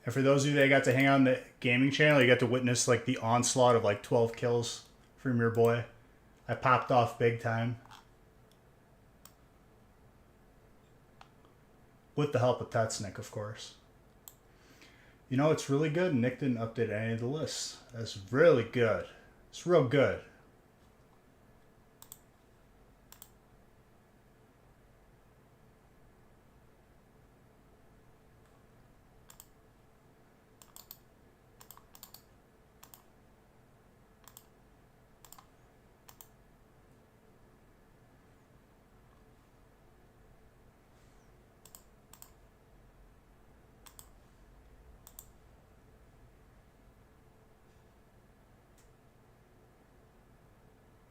And for those of you that got to hang out on the gaming channel, you got to witness like the onslaught of like 12 kills from your boy. I popped off big time. With the help of Tetsnick, of course. You know, it's really good. Nick didn't update any of the lists. That's really good. It's real good.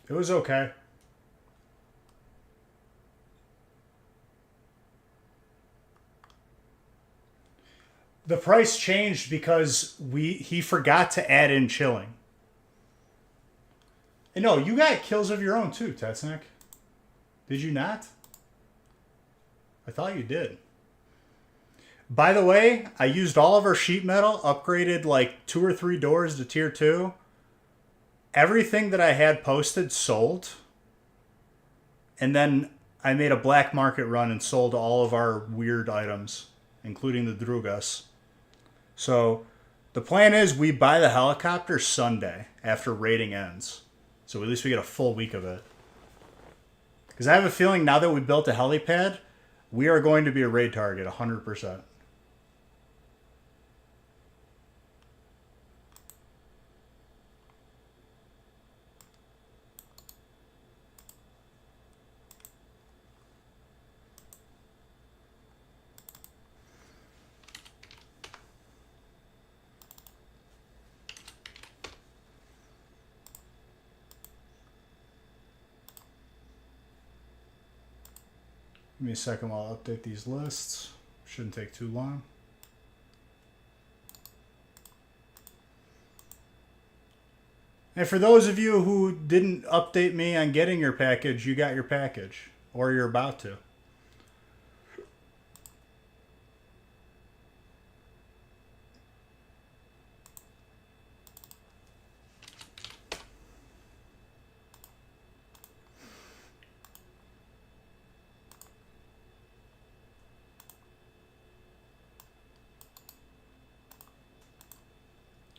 It was okay. The price changed because he forgot to add in chilling. And no, you got kills of your own too, Tetsnick. Did you not? I thought you did. By the way, I used all of our sheet metal, upgraded like 2 or 3 doors to tier 2. Everything that I had posted sold. And then I made a black market run and sold all of our weird items, including the Drugas. So the plan is we buy the helicopter Sunday after raiding ends. So at least we get a full week of it. Because I have a feeling now that we built a helipad, we are going to be a raid target 100%. Give me a second while I update these lists. Shouldn't take too long. And for those of you who didn't update me on getting your package, you got your package. Or you're about to.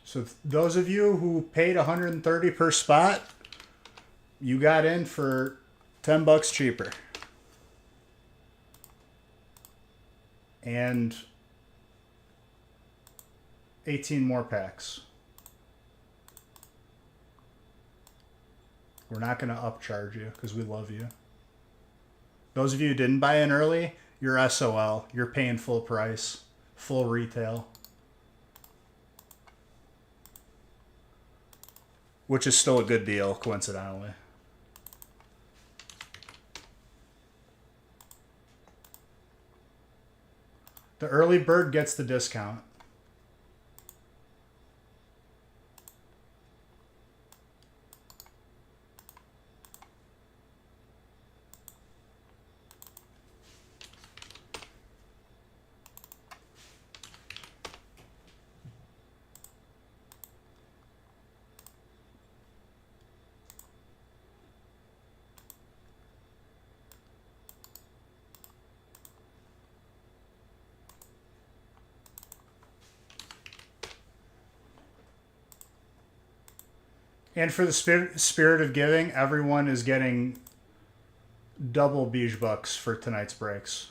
So those of you who paid 130 per spot, you got in for 10 bucks cheaper. And 18 more packs. We're not going to upcharge you because we love you. Those of you who didn't buy in early, you're SOL. You're paying full price, full retail. Which is still a good deal, coincidentally. The early bird gets the discount. And for the spirit of giving, everyone is getting double beige bucks for tonight's breaks.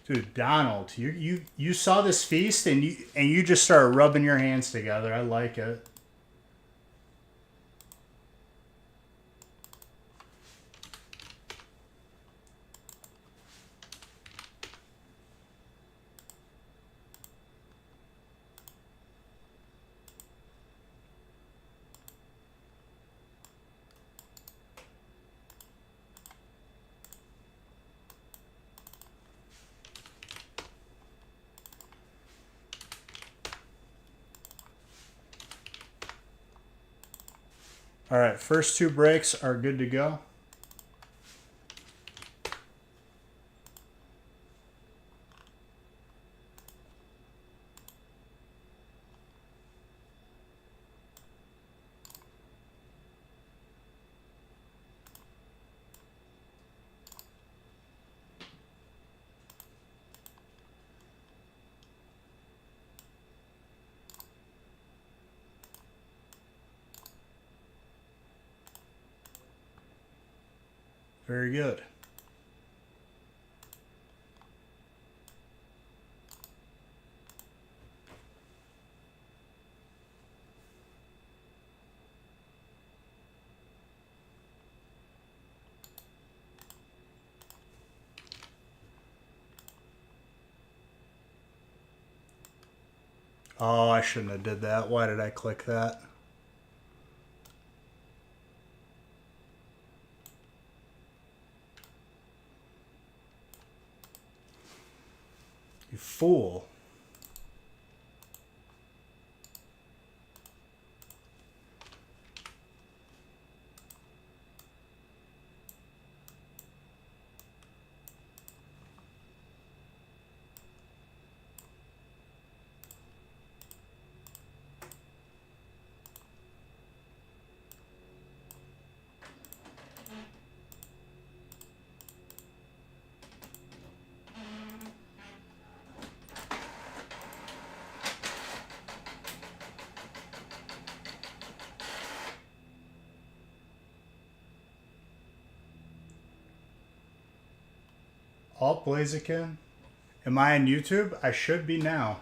Dude, Donald, you saw this feast and you just started rubbing your hands together. I like it. All right, first two brakes are good to go. Very good. Oh, I shouldn't have did that. Why did I click that? You fool. Alt Blaziken. Am I on YouTube? I should be now.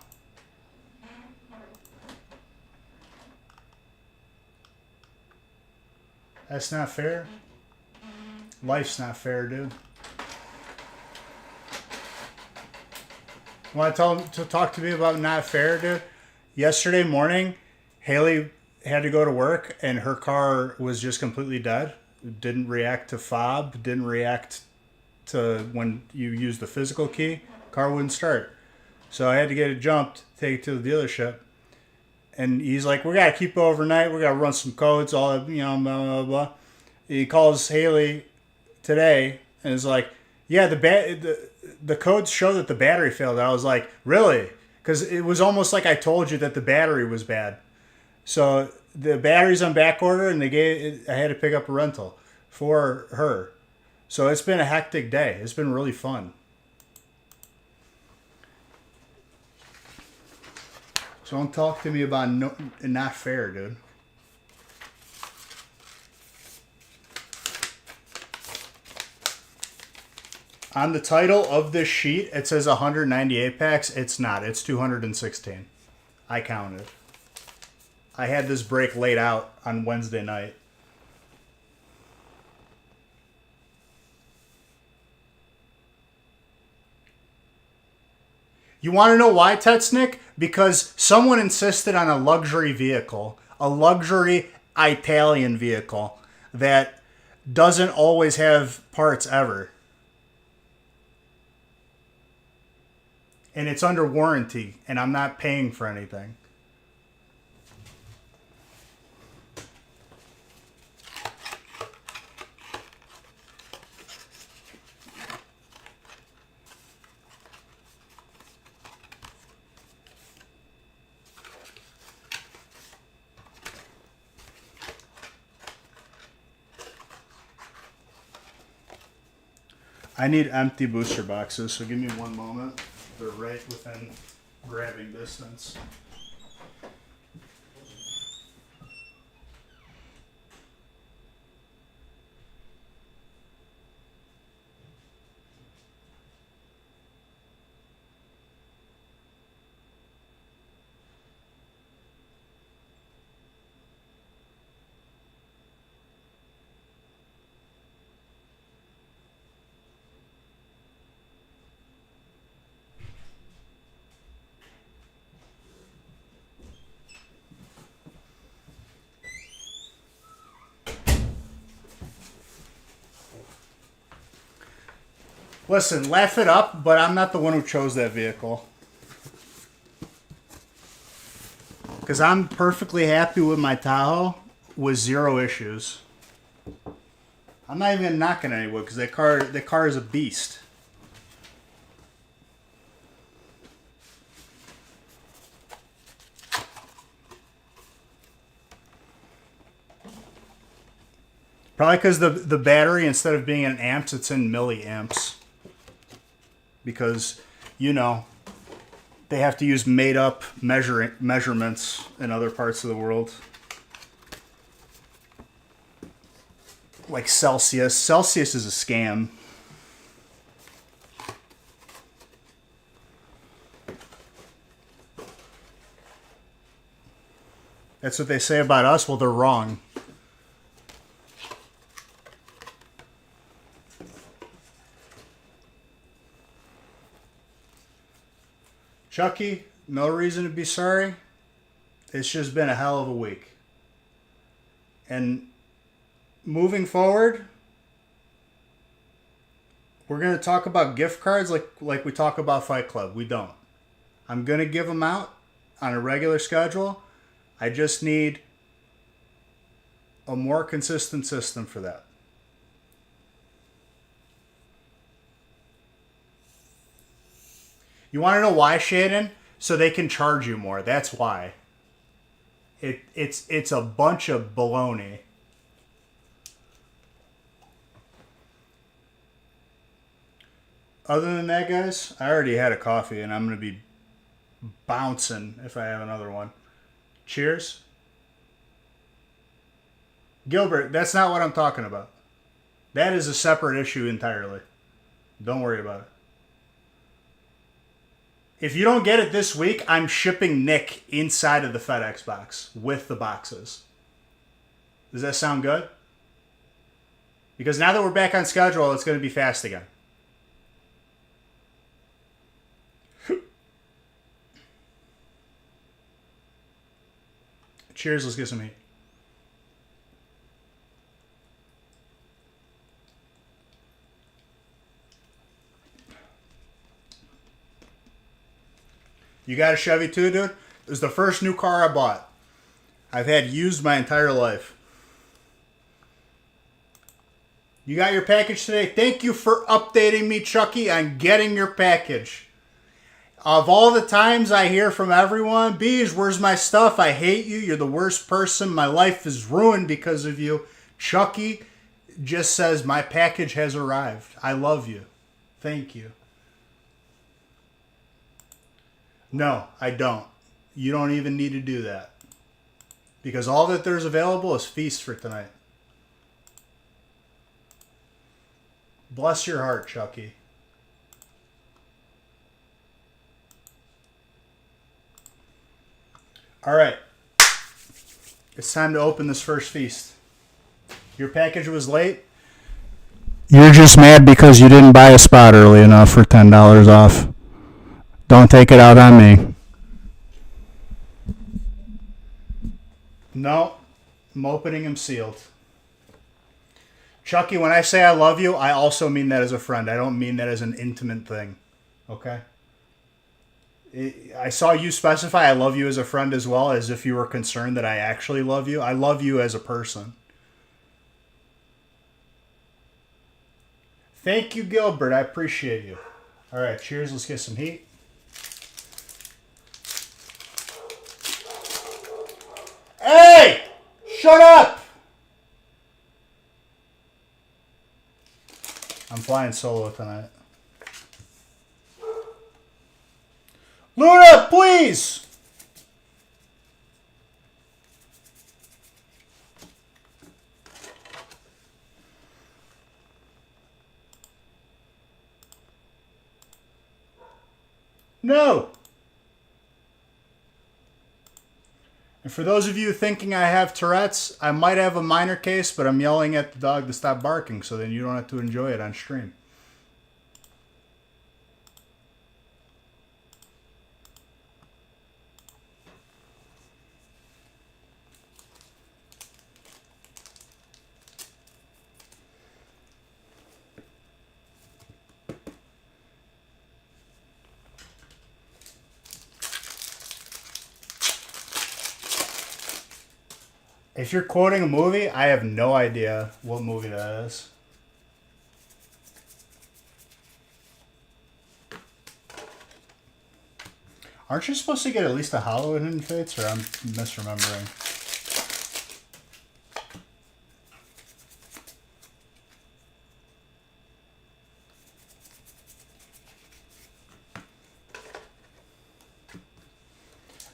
That's not fair. Life's not fair, dude. Want to talk to me about not fair, dude? Yesterday morning, Haley had to go to work and her car was just completely dead. Didn't react to fob, didn't react to when you use the physical key. Car wouldn't start. So I had to get it jumped, take it to the dealership. And he's like, we got to keep it overnight. We got to run some codes, all that, blah, blah, blah. He calls Haley today and is like, yeah, the codes show that the battery failed. I was like, really? Because it was almost like I told you that the battery was bad. So the battery's on back order, and I had to pick up a rental for her. So it's been a hectic day. It's been really fun. So don't talk to me about not fair, dude. On the title of this sheet, it says 198 packs. It's not. It's 216. I counted. I had this break laid out on Wednesday night. You want to know why, Tetsnick? Because someone insisted on a luxury vehicle, a luxury Italian vehicle that doesn't always have parts ever. And it's under warranty, and I'm not paying for anything. I need empty booster boxes, so give me one moment. They're right within grabbing distance. Listen, laugh it up, but I'm not the one who chose that vehicle. Because I'm perfectly happy with my Tahoe with zero issues. I'm not even knocking anyone because that car is a beast. Probably because the battery, instead of being in amps, it's in milliamps. Because, you know, they have to use made-up measurements in other parts of the world. Like Celsius. Celsius is a scam. That's what they say about us. Well, they're wrong. Chucky, no reason to be sorry. It's just been a hell of a week. And moving forward, we're going to talk about gift cards like we talk about Fight Club. We don't. I'm going to give them out on a regular schedule. I just need a more consistent system for that. You want to know why, Shaden? So they can charge you more. That's why. It's a bunch of baloney. Other than that, guys, I already had a coffee and I'm going to be bouncing if I have another one. Cheers. Gilbert, that's not what I'm talking about. That is a separate issue entirely. Don't worry about it. If you don't get it this week, I'm shipping Nick inside of the FedEx box with the boxes. Does that sound good? Because now that we're back on schedule, it's going to be fast again. Cheers, let's get some heat. You got a Chevy too, dude? It was the first new car I bought. I've had used my entire life. You got your package today? Thank you for updating me, Chucky, on getting your package. Of all the times I hear from everyone, Bees, where's my stuff? I hate you. You're the worst person. My life is ruined because of you. Chucky just says, my package has arrived. I love you. Thank you. No, I don't. You don't even need to do that. Because all that there's available is feast for tonight. Bless your heart, Chucky. All right. It's time to open this first feast. Your package was late. You're just mad because you didn't buy a spot early enough for $10 off. Don't take it out on me. No, I'm opening them sealed. Chucky, when I say I love you, I also mean that as a friend. I don't mean that as an intimate thing. Okay? I saw you specify I love you as a friend as well, as if you were concerned that I actually love you. I love you as a person. Thank you, Gilbert. I appreciate you. All right, cheers. Let's get some heat. Hey! Shut up! I'm flying solo tonight. Luna, please! No! And for those of you thinking I have Tourette's, I might have a minor case, but I'm yelling at the dog to stop barking, so then you don't have to enjoy it on stream. If you're quoting a movie, I have no idea what movie that is. Aren't you supposed to get at least a hollow in Hidden Fates, or I'm misremembering?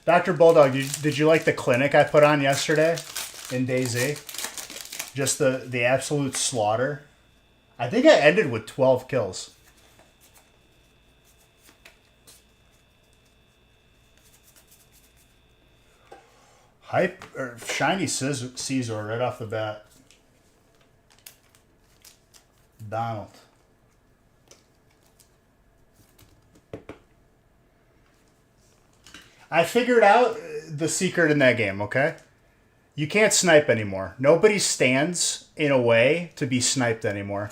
Dr. Bulldog, did you like the clinic I put on yesterday in DayZ? Just the absolute slaughter. I think I ended with 12 kills. Hype or shiny Caesar right off the bat. Donald. I figured out the secret in that game, okay? You can't snipe anymore. Nobody stands in a way to be sniped anymore.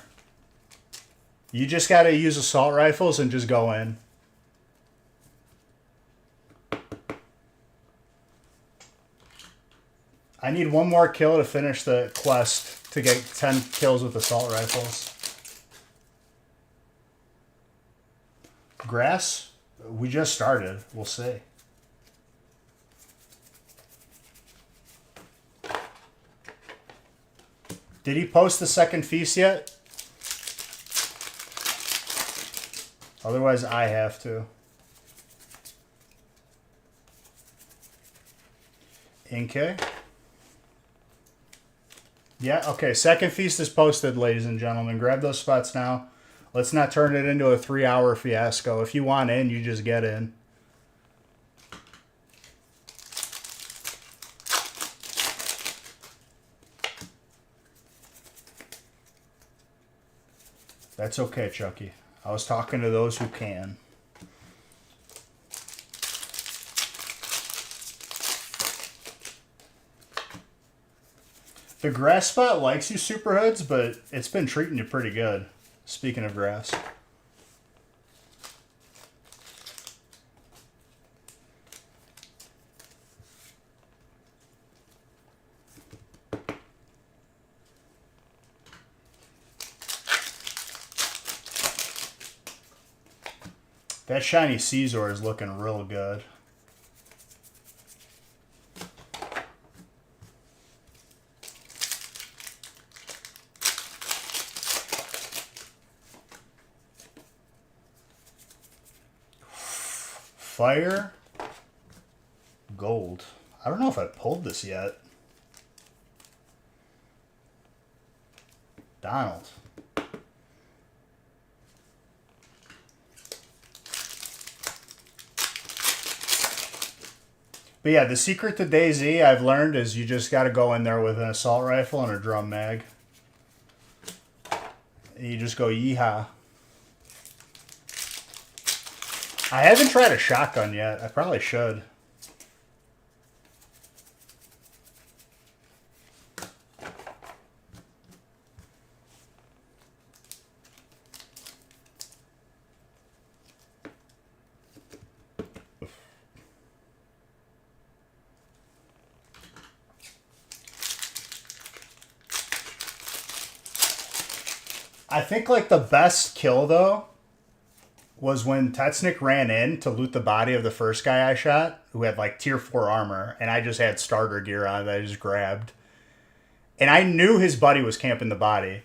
You just got to use assault rifles and just go in. I need one more kill to finish the quest to get 10 kills with assault rifles. Grass? We just started. We'll see. Did he post the second feast yet? Otherwise, I have to. Inke. Yeah, okay. Second feast is posted, ladies and gentlemen. Grab those spots now. Let's not turn it into a 3-hour fiasco. If you want in, you just get in. That's okay, Chucky. I was talking to those who can. The grass spot likes you, Superhoods, but it's been treating you pretty good. Speaking of grass. That shiny Caesar is looking real good. Fire. Gold. I don't know if I pulled this yet. Donald. But yeah, the secret to DayZ I've learned is you just got to go in there with an assault rifle and a drum mag. And you just go yeehaw. I haven't tried a shotgun yet. I probably should. I think like the best kill though was when Tetsnick ran in to loot the body of the first guy I shot, who had like tier 4 armor, and I just had starter gear on that I just grabbed. And I knew his buddy was camping the body.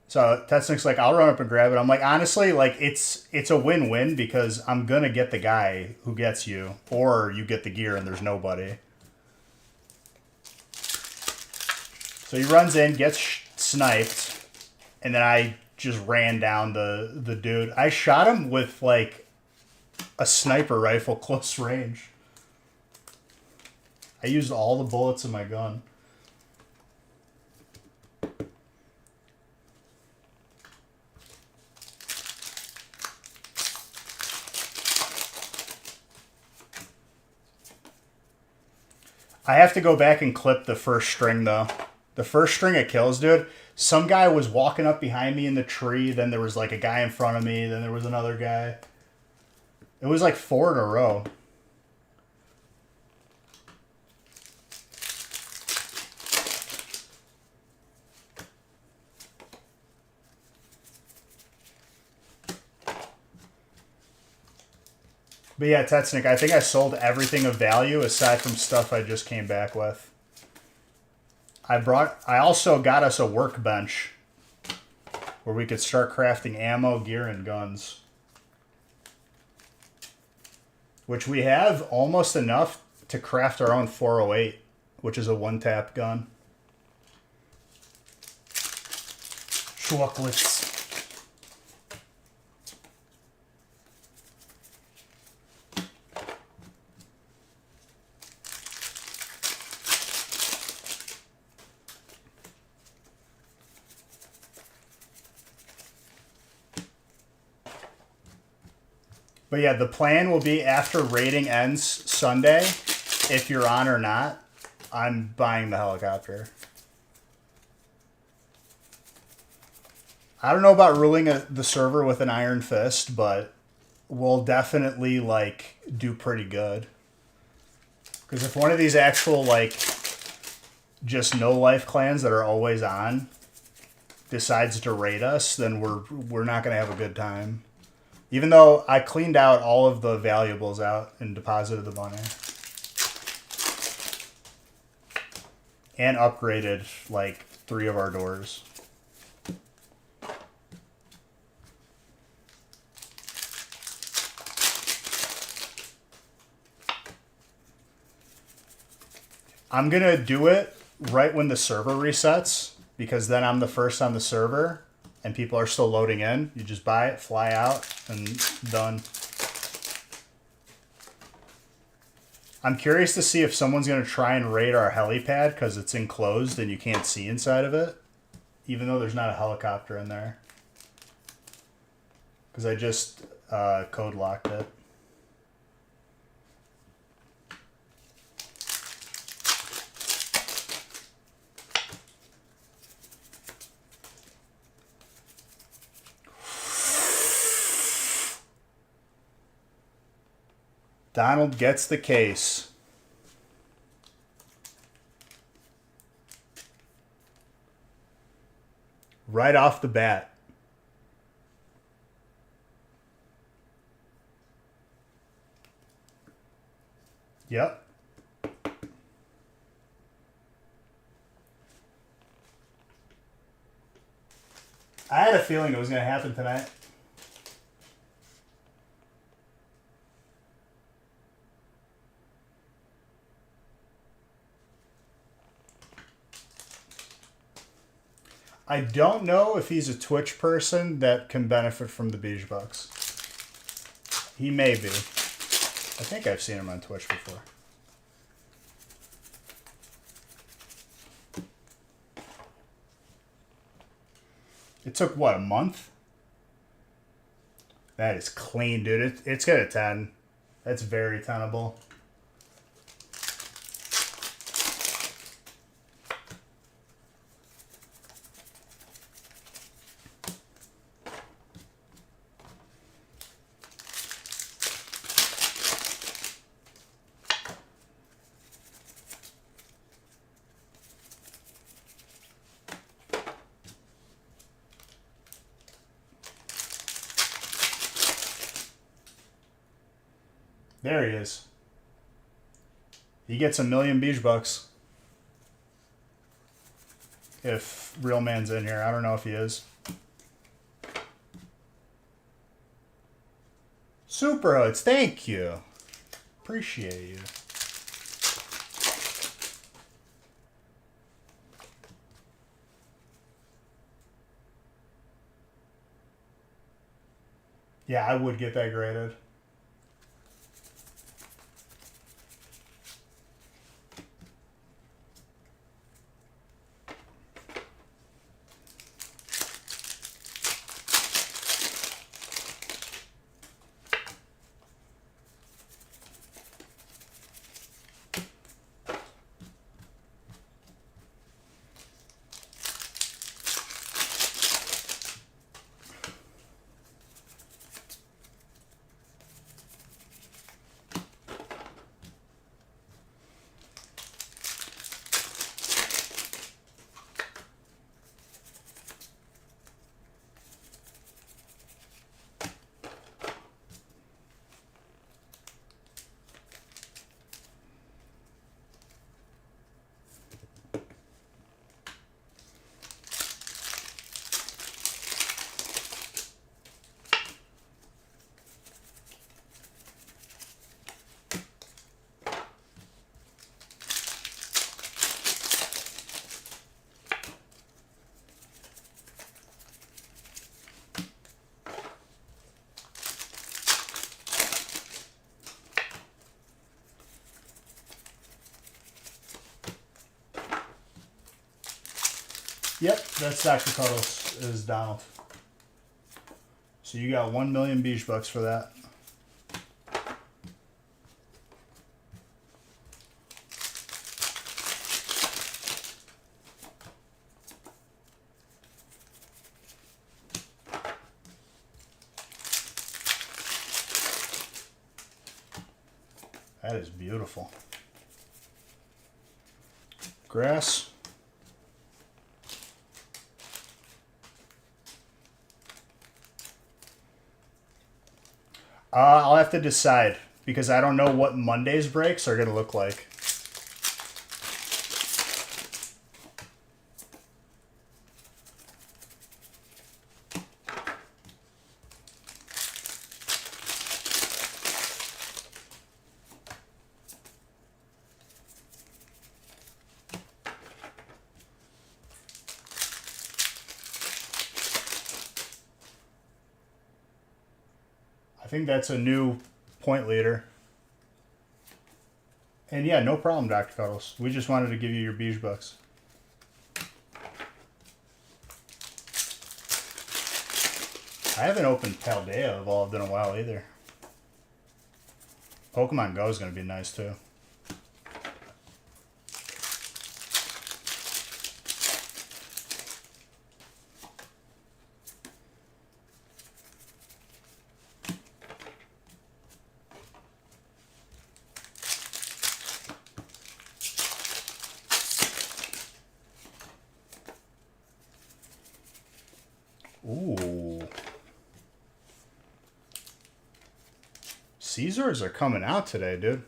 So Tetsnick's like, I'll run up and grab it. I'm like, honestly, like it's a win-win because I'm gonna get the guy who gets you, or you get the gear and there's nobody. So he runs in, gets sniped, and then I just ran down the dude. I shot him with like a sniper rifle close range. I used all the bullets in my gun. I have to go back and clip the first string though. The first string of kills, dude. Some guy was walking up behind me in the tree. Then there was like a guy in front of me. Then there was another guy. It was like 4 in a row. But yeah, Tetsnick, I think I sold everything of value aside from stuff I just came back with. I also got us a workbench where we could start crafting ammo, gear, and guns. Which we have almost enough to craft our own 408, which is a one-tap gun. Chocolates. But yeah, the plan will be after raiding ends Sunday, if you're on or not, I'm buying the helicopter. I don't know about ruling the server with an iron fist, but we'll definitely, like, do pretty good. Because if one of these actual, like, just no-life clans that are always on decides to raid us, then we're not going to have a good time. Even though I cleaned out all of the valuables out and deposited the money. And upgraded, like, 3 of our doors. I'm going to do it right when the server resets, because then I'm the first on the server. And people are still loading in. You just buy it, fly out, and done. I'm curious to see if someone's going to try and raid our helipad because it's enclosed and you can't see inside of it. Even though there's not a helicopter in there. Because I just code locked it. Donald gets the case. Right off the bat. Yep. I had a feeling it was going to happen tonight. I don't know if he's a Twitch person that can benefit from the Beige Bucks. He may be. I think I've seen him on Twitch before. It took, what, a month? That is clean, dude. It's got a 10. That's very tenable. There he is. He gets 1,000,000 Beige Bucks. If Real Man's in here. I don't know if he is. Super Hoods, thank you. Appreciate you. Yeah, I would get that graded. Yep, that's Dr. Cuddles is Donald. So you got 1 million beige bucks for that. That is beautiful. Grass. I'll have to decide because I don't know what Monday's breaks are going to look like. I think that's a new point leader. And yeah, no problem, Dr. Cuddles. We just wanted to give you your beige bucks. I haven't opened Paldea Evolved in a while either. Pokemon Go is going to be nice too. Ooh. Caesars are coming out today, dude.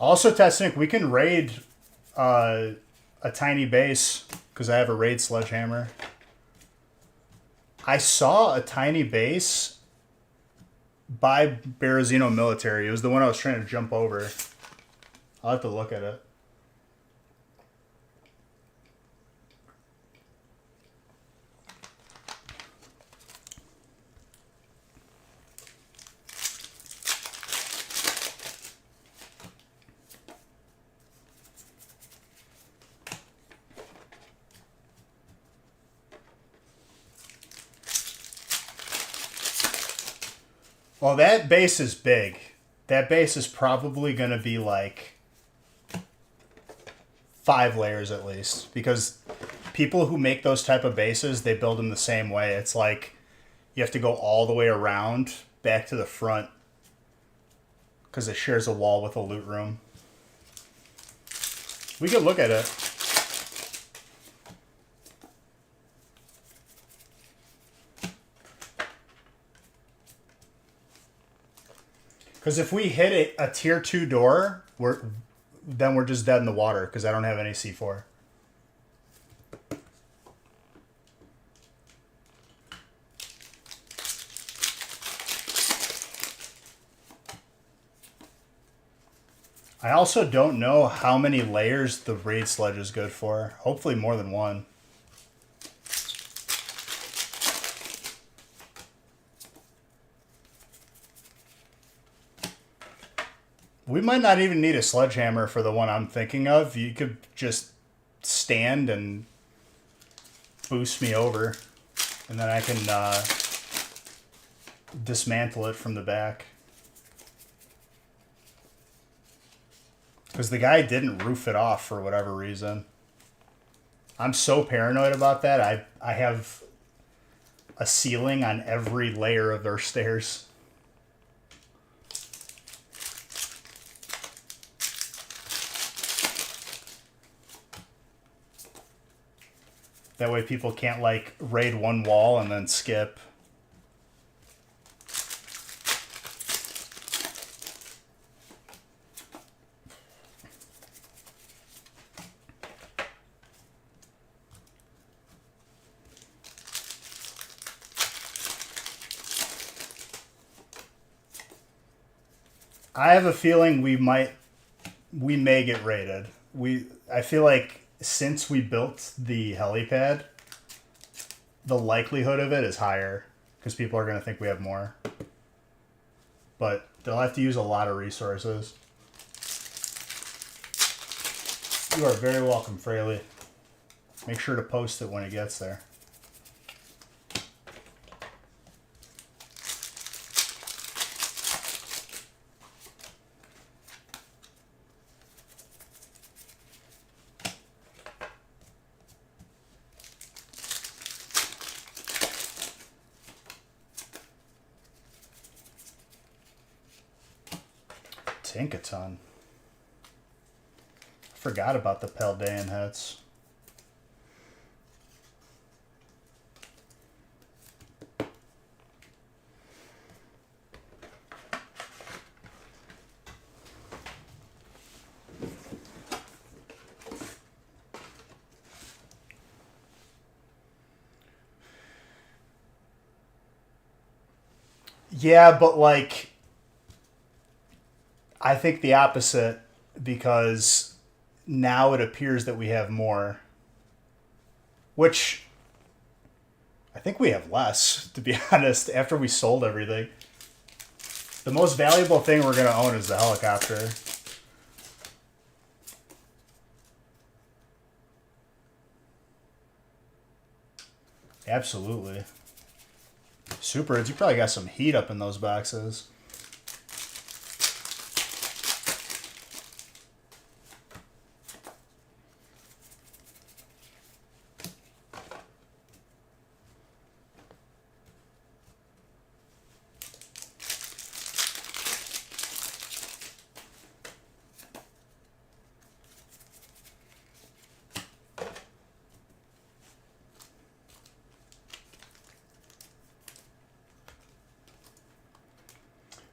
Also, Testnik, we can raid a tiny base because I have a raid sledgehammer. I saw a tiny base by Berezino Military. It was the one I was trying to jump over. I'll have to look at it. Well, that base is big. That base is probably going to be like 5 layers at least. Because people who make those type of bases, they build them the same way. It's like you have to go all the way around back to the front. Because it shares a wall with a loot room. We could look at it. Because if we hit a tier 2 door, then we're just dead in the water because I don't have any C4. I also don't know how many layers the raid sledge is good for. Hopefully more than one. We might not even need a sledgehammer for the one I'm thinking of. You could just stand and boost me over. And then I can dismantle it from the back. Because the guy didn't roof it off for whatever reason. I'm so paranoid about that. I have a ceiling on every layer of their stairs. That way people can't, like, raid one wall and then skip. I have a feeling we may get raided. I feel like since we built the helipad, the likelihood of it is higher because people are going to think we have more. But they'll have to use a lot of resources. You are very welcome, Fraley. Make sure to post it when it gets there. Tinkaton. Forgot about the Paldean hats. Yeah, but like, I think the opposite because now it appears that we have more, which I think we have less, to be honest, after we sold everything. The most valuable thing we're going to own is the helicopter. Absolutely. Super, you probably got some heat up in those boxes.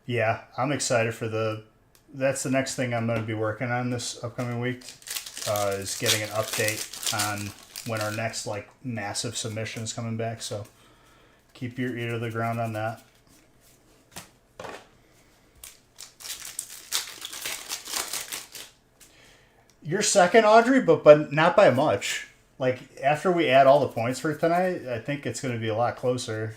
Yeah, I'm excited for that's the next thing I'm going to be working on this upcoming week, is getting an update on when our next like massive submission is coming back. So keep your ear to the ground on that. You're second, Audrey, but not by much. Like after we add all the points for tonight, I think it's going to be a lot closer.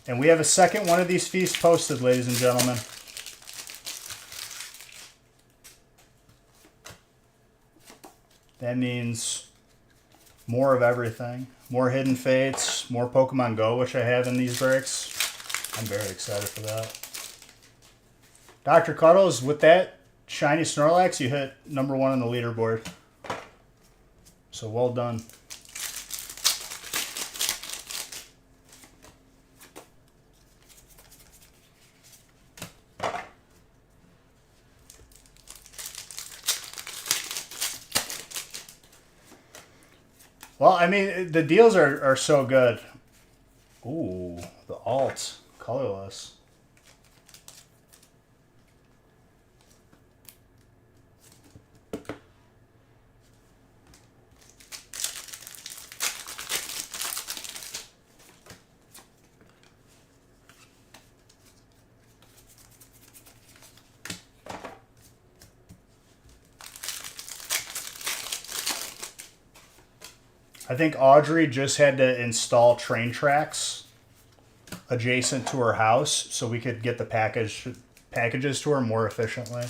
And we have a second one of these feasts posted, ladies and gentlemen. That means more of everything. More Hidden Fates, more Pokemon Go, which I have in these breaks. I'm very excited for that. Dr. Cuddles, with that shiny Snorlax, you hit number 1 on the leaderboard. So well done. Well, I mean, the deals are so good. Ooh, the alt, colorless. I think Audrey just had to install train tracks adjacent to her house so we could get the packages to her more efficiently.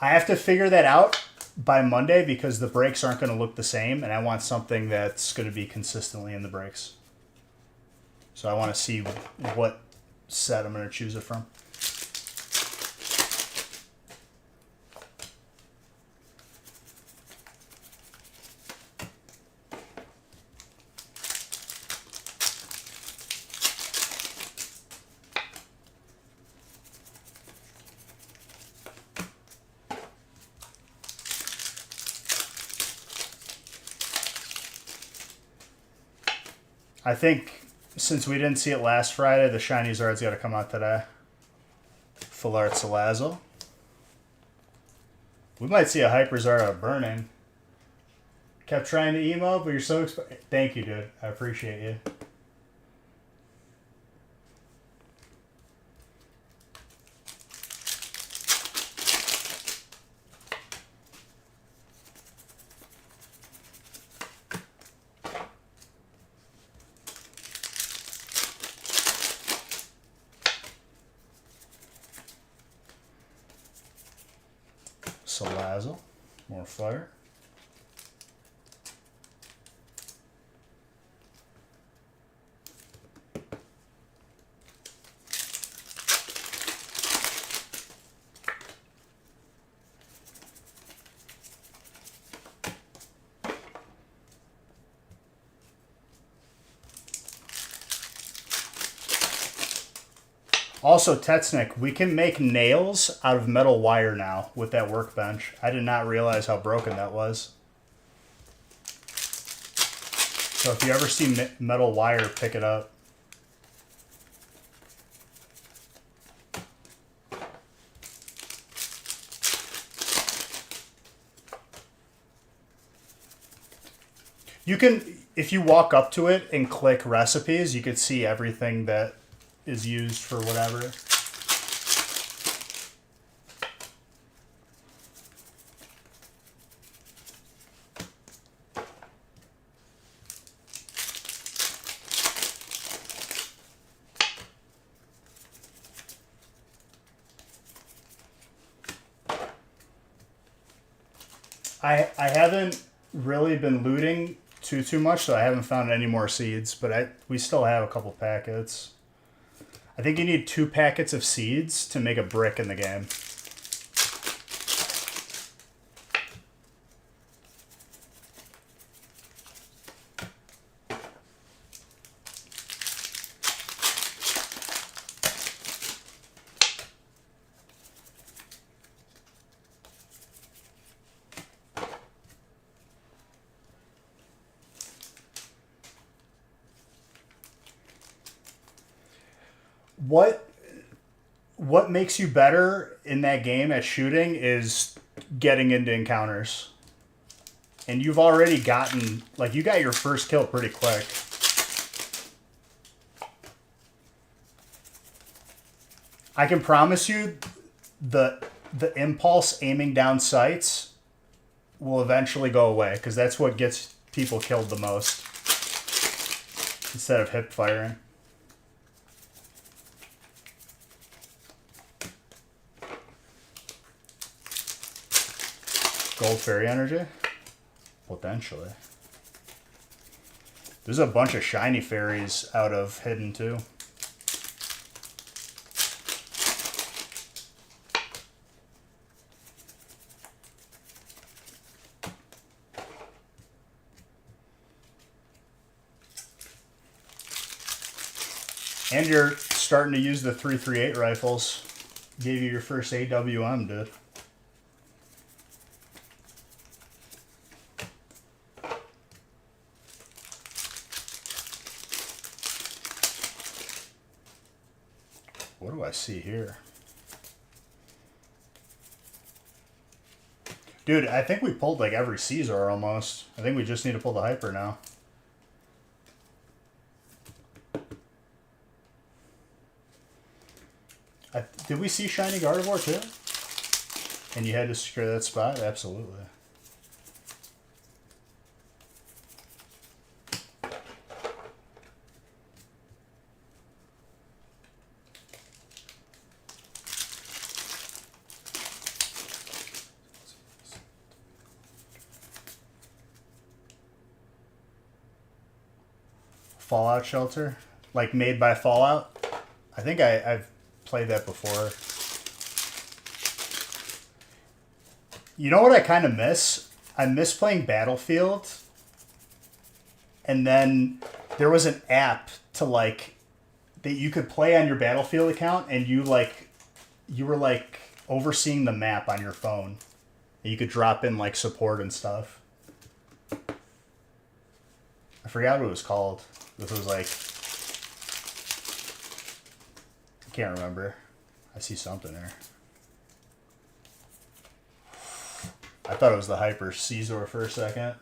I have to figure that out by Monday because the breaks aren't going to look the same, and I want something that's going to be consistently in the breaks. So I want to see what set I'm going to choose it from. I think since we didn't see it last Friday, the shiny Zard's got to come out today. Full Art Salazzle. We might see a Hyper Zard out of Burning. Kept trying to emote, but you're so thank you, dude. I appreciate you. Salazzle. More fire. Also, Tetsnick, we can make nails out of metal wire now with that workbench. I did not realize how broken that was. So if you ever see metal wire, pick it up. You can, if you walk up to it and click recipes, you could see everything that is used for whatever. I haven't really been looting too much, so I haven't found any more seeds, but we still have a couple packets. I think you need 2 packets of seeds to make a brick in the game. What makes you better in that game at shooting is getting into encounters. And you've already gotten, like, you got your first kill pretty quick. I can promise you the impulse aiming down sights will eventually go away, because that's what gets people killed the most instead of hip firing. Gold Fairy Energy? Potentially. There's a bunch of shiny fairies out of Hidden too. And you're starting to use the 338 rifles. Gave you your first AWM, dude. What do I see here? Dude, I think we pulled like every Caesar almost. I think we just need to pull the Hyper now. Did we see Shiny Gardevoir too? And you had to secure that spot? Absolutely. Fallout Shelter? Like made by Fallout? I think I've played that before. You know what I kind of miss? I miss playing Battlefield. And then there was an app to like that you could play on your Battlefield account, and you were like overseeing the map on your phone. And you could drop in like support and stuff. I forgot what it was called. This was like, I can't remember. I see something there. I thought it was the Hyper Caesar for a second.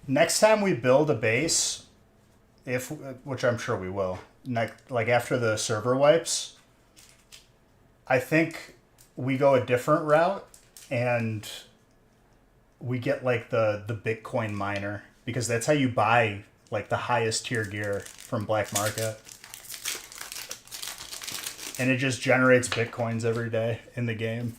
Next time we build a base, which I'm sure we will, like after the server wipes, I think we go a different route and we get like the Bitcoin miner, because that's how you buy like the highest tier gear from Black Market. And it just generates Bitcoins every day in the game.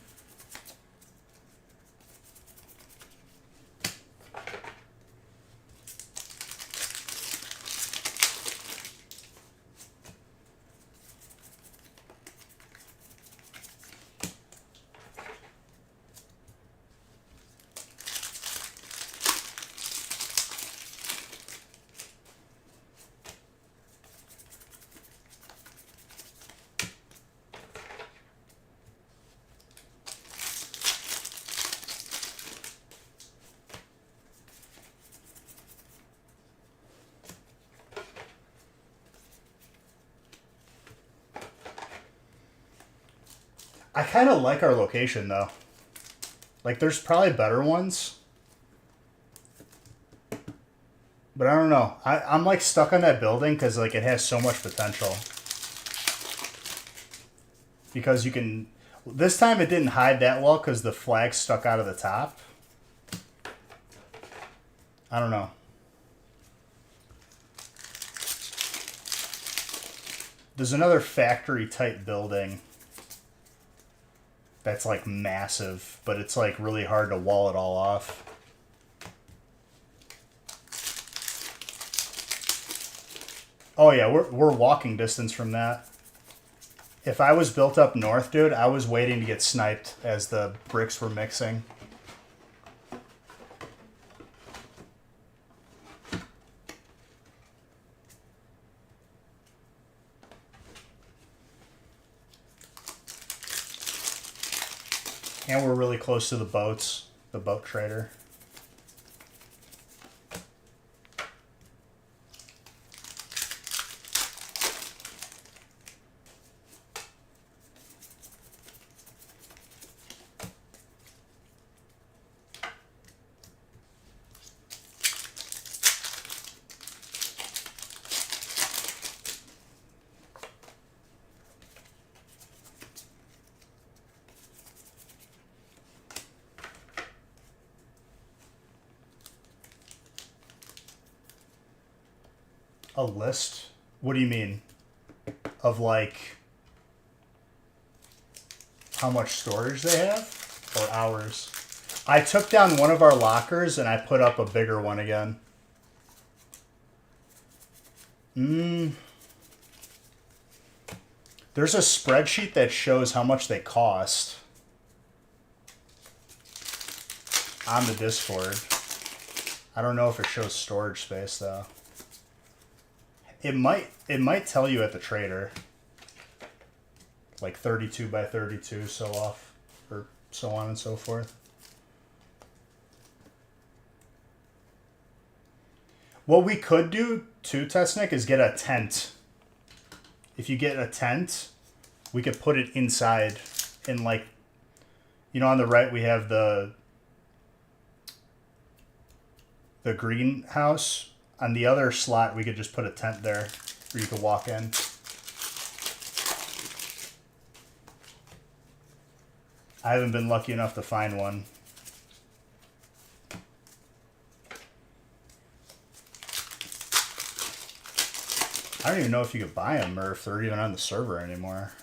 I kind of like our location, though. Like, there's probably better ones. But I don't know. I'm, like, stuck on that building because, like, it has so much potential. Because you can... This time it didn't hide that well because the flag stuck out of the top. I don't know. There's another factory-type building that's like massive, but it's like really hard to wall it all off. Oh yeah, we're walking distance from that. If I was built up north, dude, I was waiting to get sniped as the bricks were mixing. And we're really close to the boats, the boat trader. A list? What do you mean? Of like how much storage they have? Or hours? I took down one of our lockers and I put up a bigger one again. There's a spreadsheet that shows how much they cost on the Discord. I don't know if it shows storage space though. It might tell you at the trader, like 32 by 32, so off, or so on and so forth. What we could do too, Tesnick, is get a tent. If you get a tent, we could put it inside in, like, you know, on the right we have the greenhouse. On the other slot, we could just put a tent there where you could walk in. I haven't been lucky enough to find one. I don't even know if you could buy them or if they're even on the server anymore.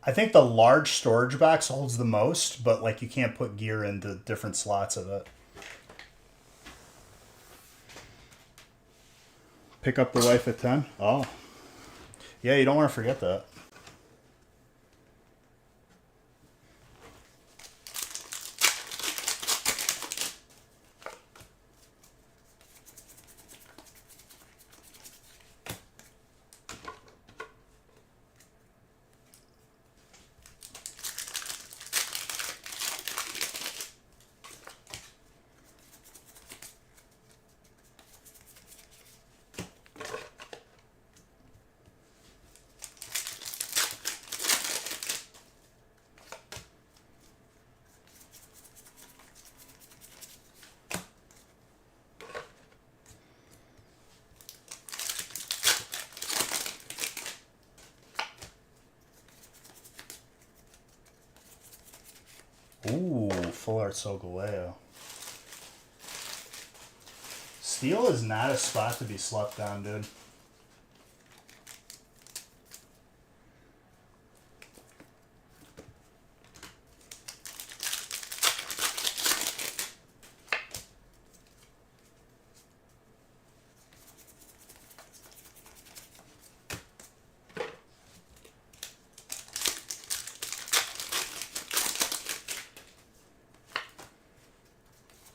I think the large storage box holds the most, but like you can't put gear into different slots of it. Pick up the wife at 10? Oh. Yeah, you don't want to forget that. Ooh, Full Art Solgaleo. Steel is not a spot to be slept on, dude.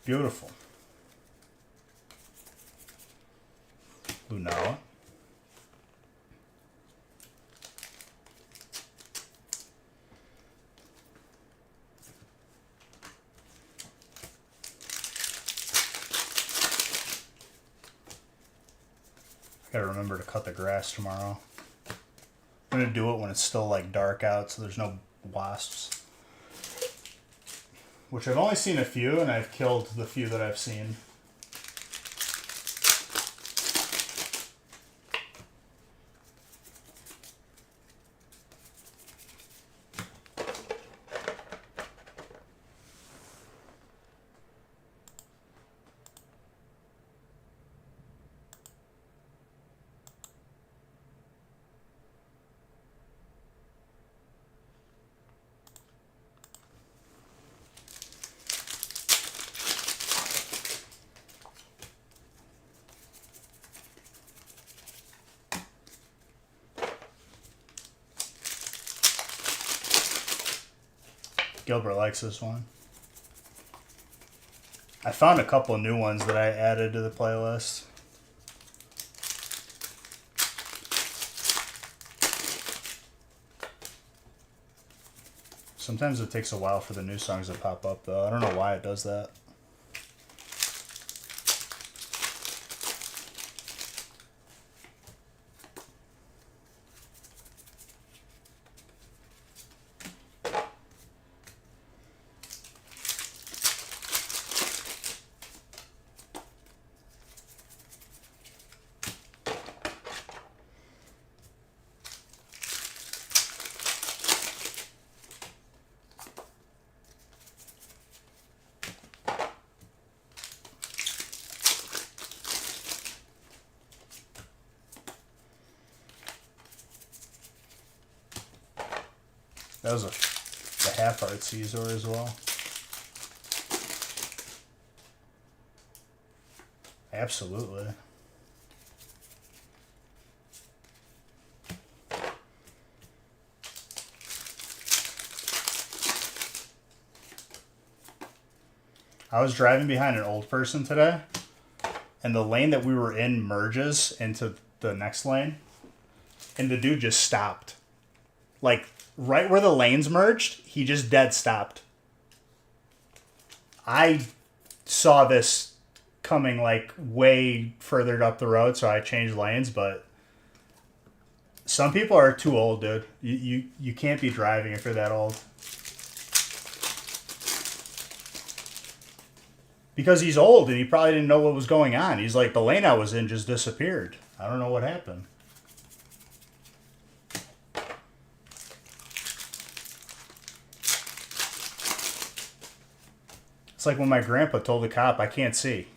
Beautiful. Lunala. I gotta remember to cut the grass tomorrow. I'm gonna do it when it's still like dark out so there's no wasps. Which I've only seen a few, and I've killed the few that I've seen. Gilbert likes this one. I found a couple new ones that I added to the playlist. Sometimes it takes a while for the new songs to pop up, though. I don't know why it does that. That was the half art Caesar as well. Absolutely. I was driving behind an old person today, and the lane that we were in merges into the next lane, and the dude just stopped. Like, right where the lanes merged, he just dead stopped. I saw this coming like way further up the road, so I changed lanes, but some people are too old, dude. You can't be driving if you're that old. Because he's old and he probably didn't know what was going on. He's like, the lane I was in just disappeared. I don't know what happened. It's like when my grandpa told the cop, I can't see.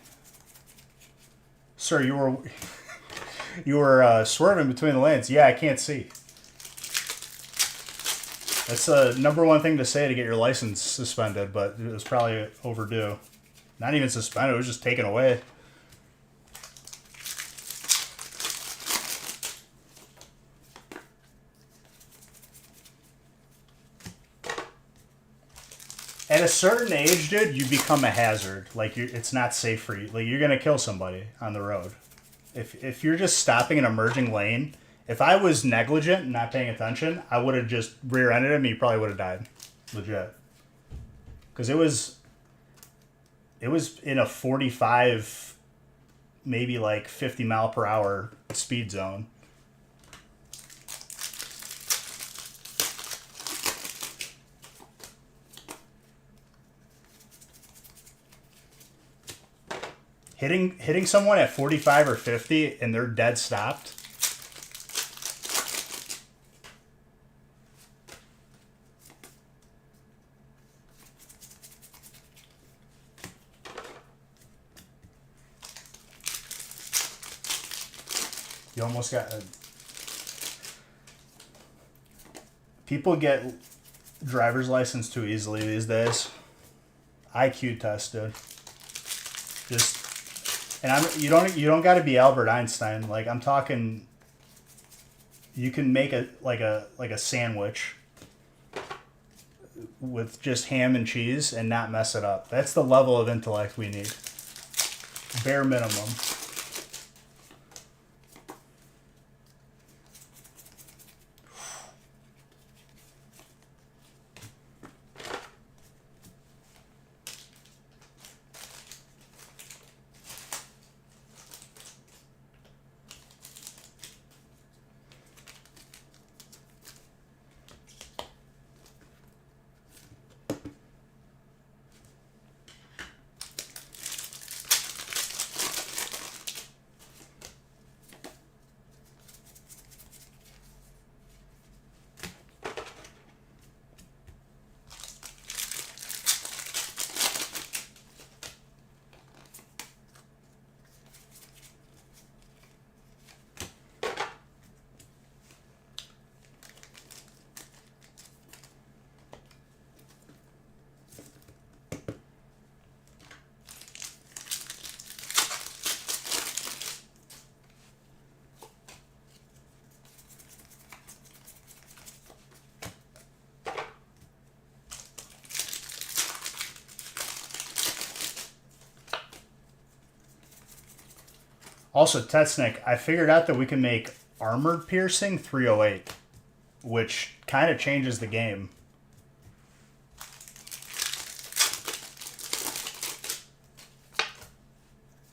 Sir, you were swerving between the lanes. Yeah, I can't see. That's the number one thing to say to get your license suspended, but it was probably overdue. Not even suspended, it was just taken away. At a certain age, dude, you become a hazard. Like, it's not safe for you. Like, you're going to kill somebody on the road. If you're just stopping an emerging lane, if I was negligent and not paying attention, I would have just rear-ended him and he probably would have died. Legit. Because it was in a 45, maybe like 50 mile per hour speed zone. Hitting someone at 45 or 50 and they're dead stopped. You almost got... People get driver's license too easily these days. IQ test, dude. Just... And you don't got to be Albert Einstein. Like, I'm talking, you can make a sandwich with just ham and cheese and not mess it up. That's the level of intellect we need. Bare minimum. Also, Tetsnick, I figured out that we can make armored piercing 308, which kind of changes the game.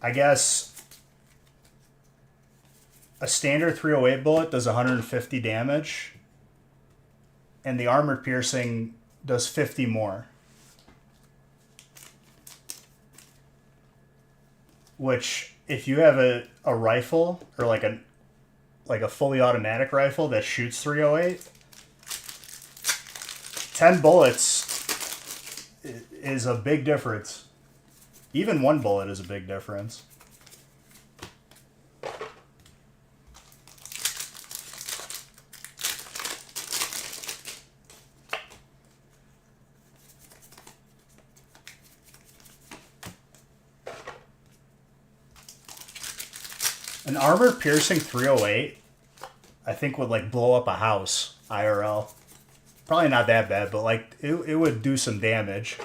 I guess a standard 308 bullet does 150 damage, and the armored piercing does 50 more. Which, if you have a rifle or like a fully automatic rifle that shoots 308, 10 bullets is a big difference. Even one bullet is a big difference. An armored piercing 308, I think, would like blow up a house IRL. Probably not that bad, but like it would do some damage.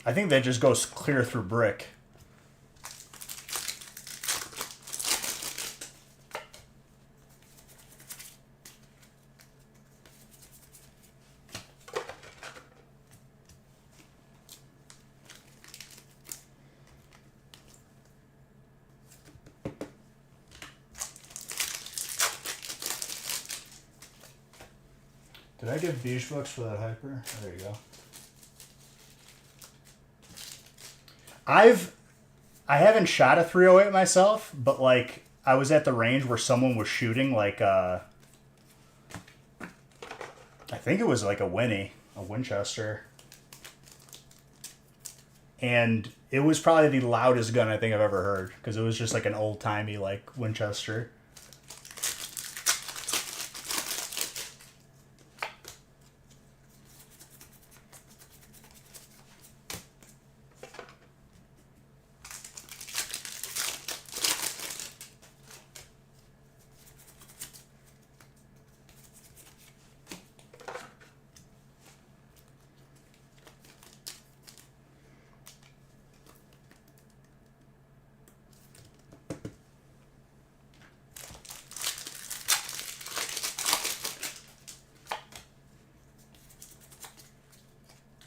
I think that just goes clear through brick. Did I give beige books for that hyper? Oh, there you go. I haven't shot a 308 myself, but like I was at the range where someone was shooting like I think it was like a Winnie, a Winchester. and it was probably the loudest gun I think I've ever heard because it was just like an old timey like Winchester.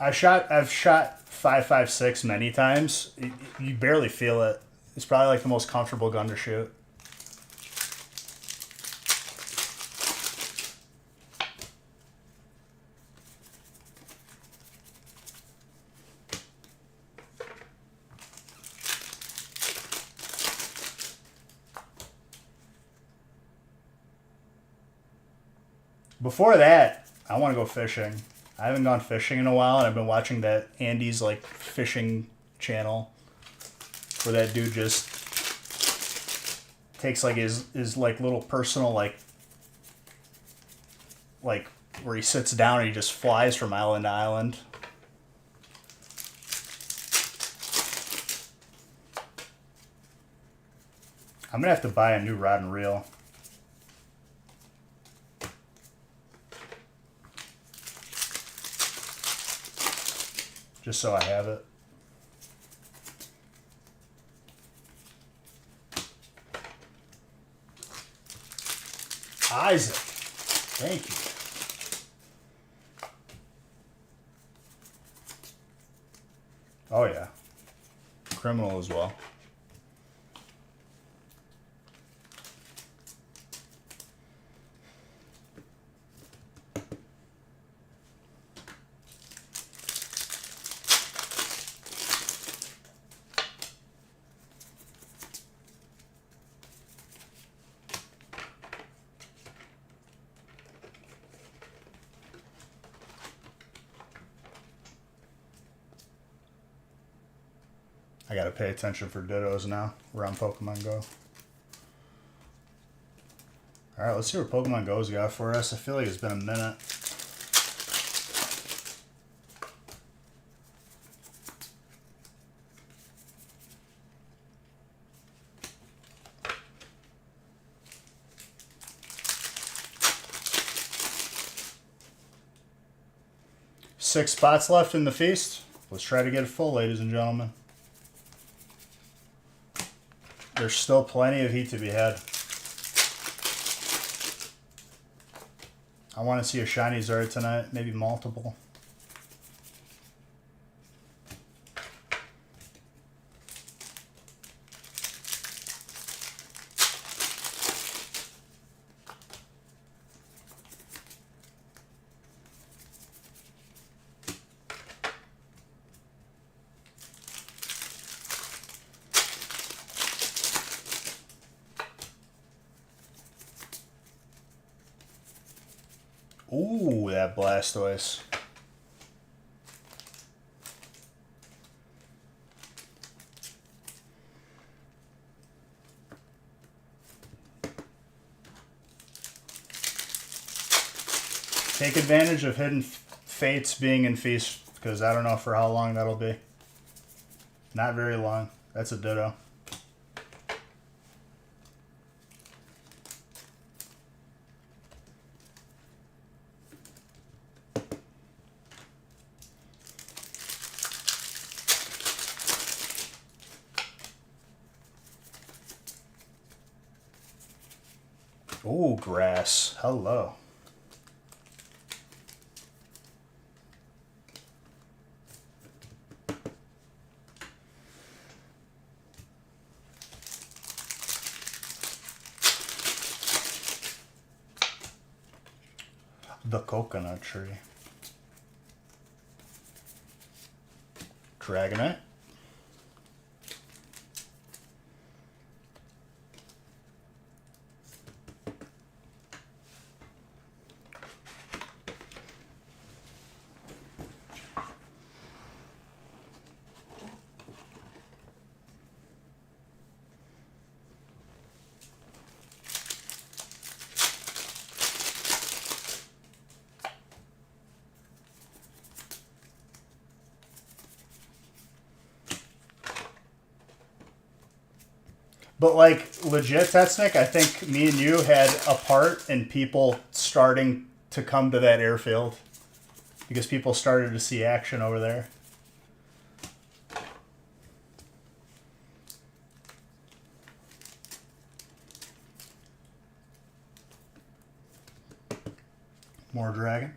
I've shot 5.56 many times. You barely feel it. It's probably like the most comfortable gun to shoot. Before that, I want to go fishing. I haven't gone fishing in a while, and I've been watching that Andy's like fishing channel, where that dude just takes like his like little personal like where he sits down and he just flies from island to island. I'm gonna have to buy a new rod and reel. Just so I have it. Isaac, thank you. Oh yeah, criminal as well. I gotta pay attention for dittos now around Pokemon Go. Alright, let's see what Pokemon Go's got for us. I feel like it's been a minute. Six spots left in the feast. Let's try to get it full, ladies and gentlemen. There's still plenty of heat to be had. I want to see a shiny Zard tonight, maybe multiple. Ooh, that Blastoise. Take advantage of Hidden Fates being in Feast, because I don't know for how long that'll be. Not very long. That's a ditto. Ooh, grass. Hello. The coconut tree. Dragonite. But like legit, Tetsnick, I think me and you had a part in people starting to come to that airfield because people started to see action over there. More dragon.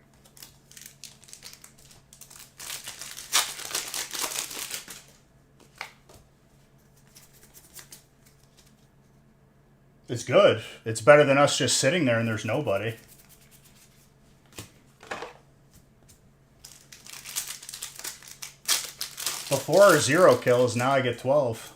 It's good. It's better than us just sitting there and there's nobody. Before 0 kills, now I get 12.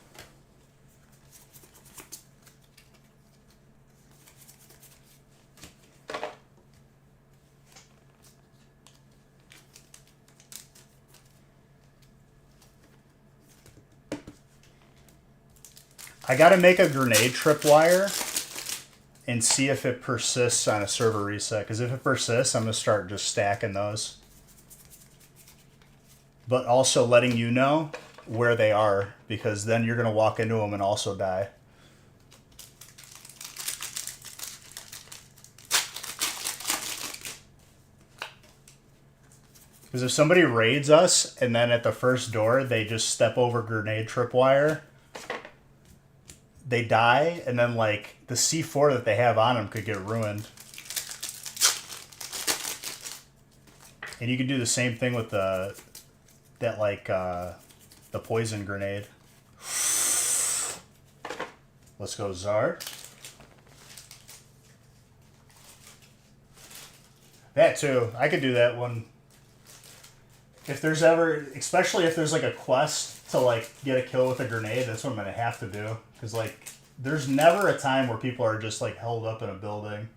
I gotta make a grenade tripwire and see if it persists on a server reset. Because if it persists, I'm gonna start just stacking those. But also letting you know where they are, because then you're gonna walk into them and also die. Because if somebody raids us and then at the first door they just step over grenade tripwire, they die, and then like the C4 that they have on them could get ruined. And you can do the same thing with the poison grenade. Let's go Zard. That too. I could do that one. If there's ever, especially if there's like a quest to like get a kill with a grenade, that's what I'm gonna have to do. Because like, there's never a time where people are just like held up in a building.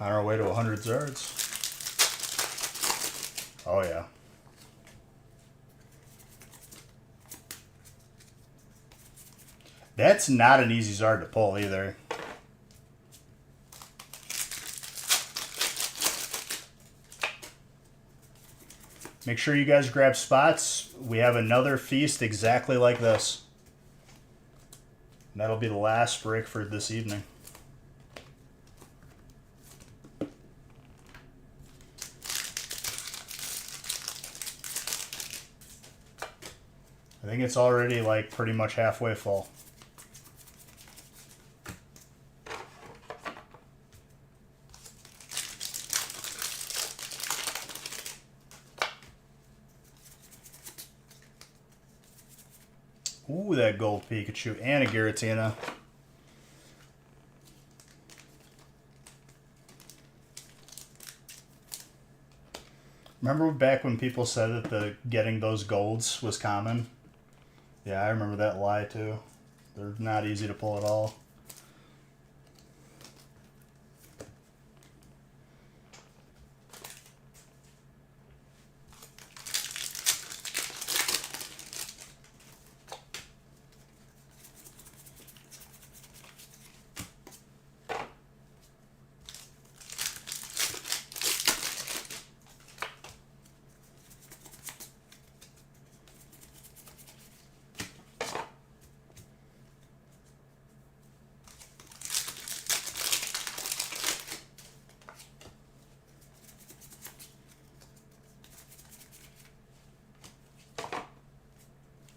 On our way to 100 Zards. Oh yeah. That's not an easy Zard to pull either. Make sure you guys grab spots. We have another feast exactly like this. And that'll be the last break for this evening. I think it's already like pretty much halfway full. Ooh, that gold Pikachu and a Giratina. Remember back when people said that the getting those golds was common? Yeah, I remember that lie too. They're not easy to pull at all.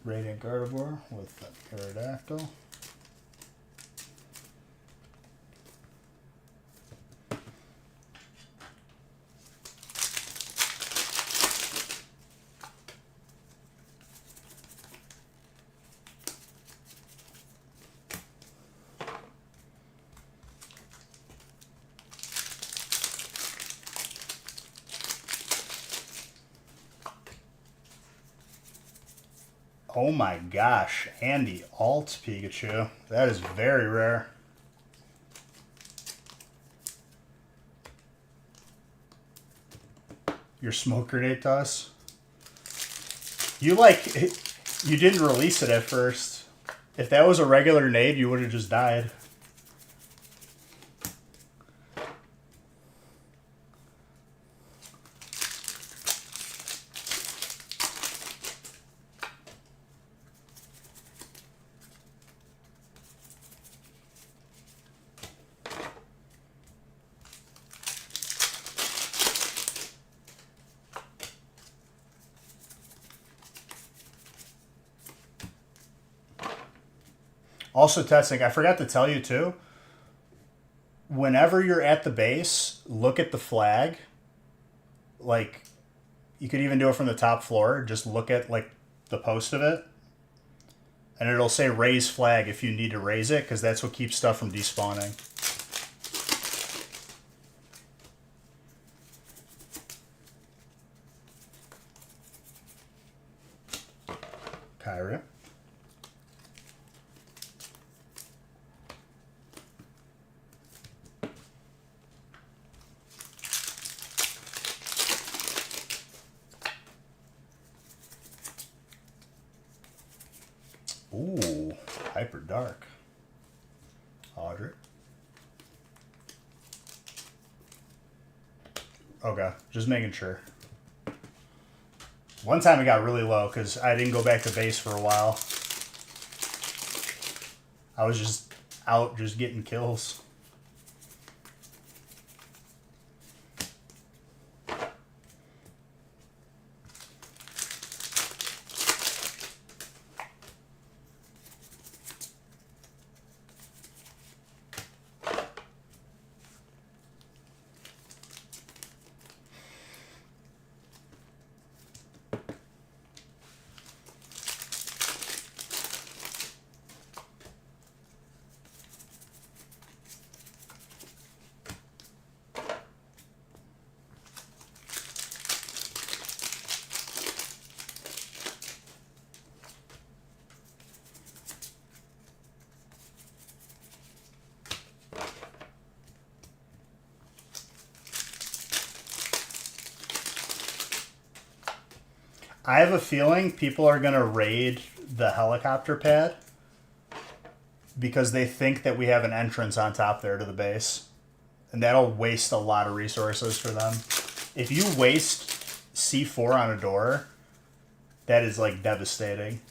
Radiant Gardevoir with the Aerodactyl. Oh my gosh, and the alt Pikachu. That is very rare. Your smoke grenade to us. You didn't release it at first. If that was a regular nade, you would have just died. Also, testing, I forgot to tell you too, whenever you're at the base, look at the flag. Like, you could even do it from the top floor. Just look at, like, the post of it. And it'll say raise flag if you need to raise it, because that's what keeps stuff from despawning. Kyra. Ooh, hyper dark. Audrey. Okay, just making sure. One time it got really low because I didn't go back to base for a while. I was just out just getting kills. I have a feeling people are going to raid the helicopter pad because they think that we have an entrance on top there to the base. And that'll waste a lot of resources for them. If you waste C4 on a door, that is like devastating.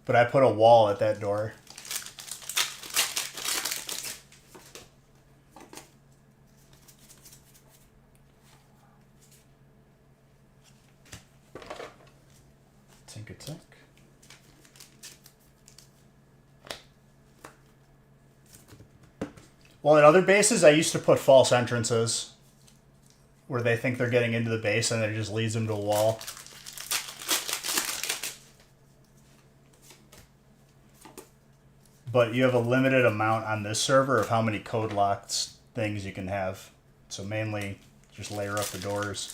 But I put a wall at that door. Tink-a-tink. Well, at other bases, I used to put false entrances where they think they're getting into the base and it just leads them to a wall. But you have a limited amount on this server of how many code locked things you can have. So mainly just layer up the doors.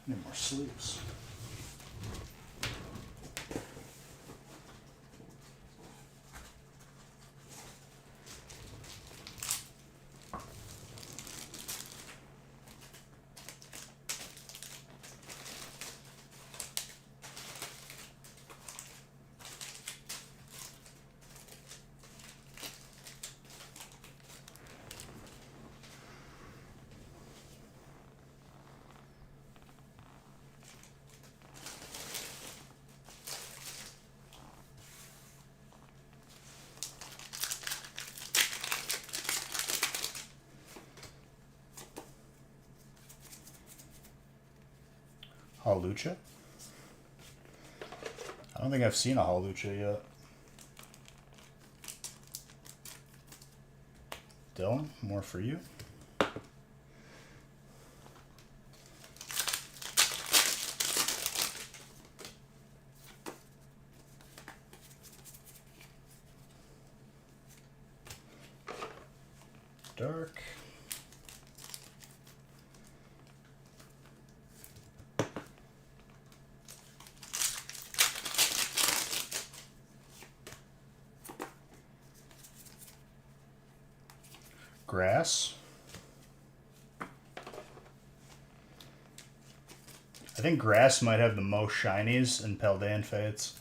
Need more sleeves. Hawlucha? I don't think I've seen a Hawlucha yet. Dylan, more for you. dark. Grass. I think grass might have the most shinies in Paldean Fates.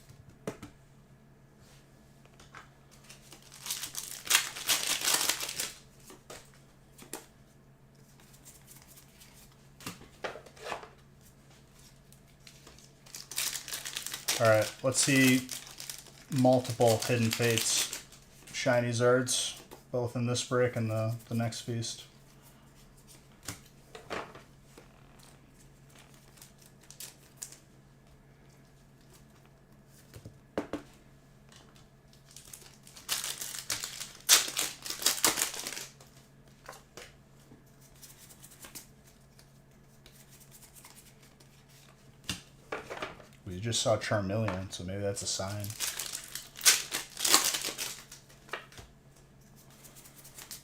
Alright, let's see multiple Hidden Fates shiny Zards, both in this break and the next feast. We just saw Charmeleon, so maybe that's a sign.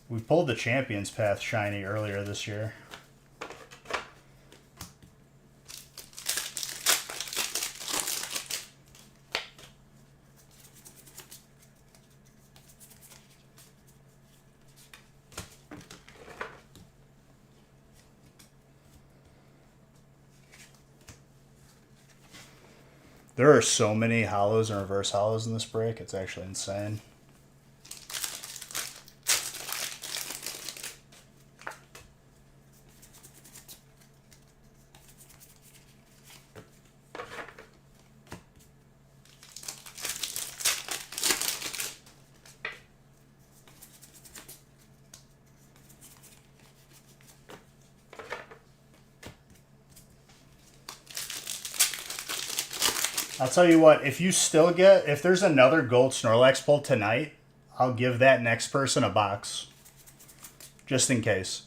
We pulled the Champions Path shiny earlier this year. There are so many hollows and reverse hollows in this break, it's actually insane. I'll tell you what, if there's another gold Snorlax pull tonight, I'll give that next person a box. Just in case.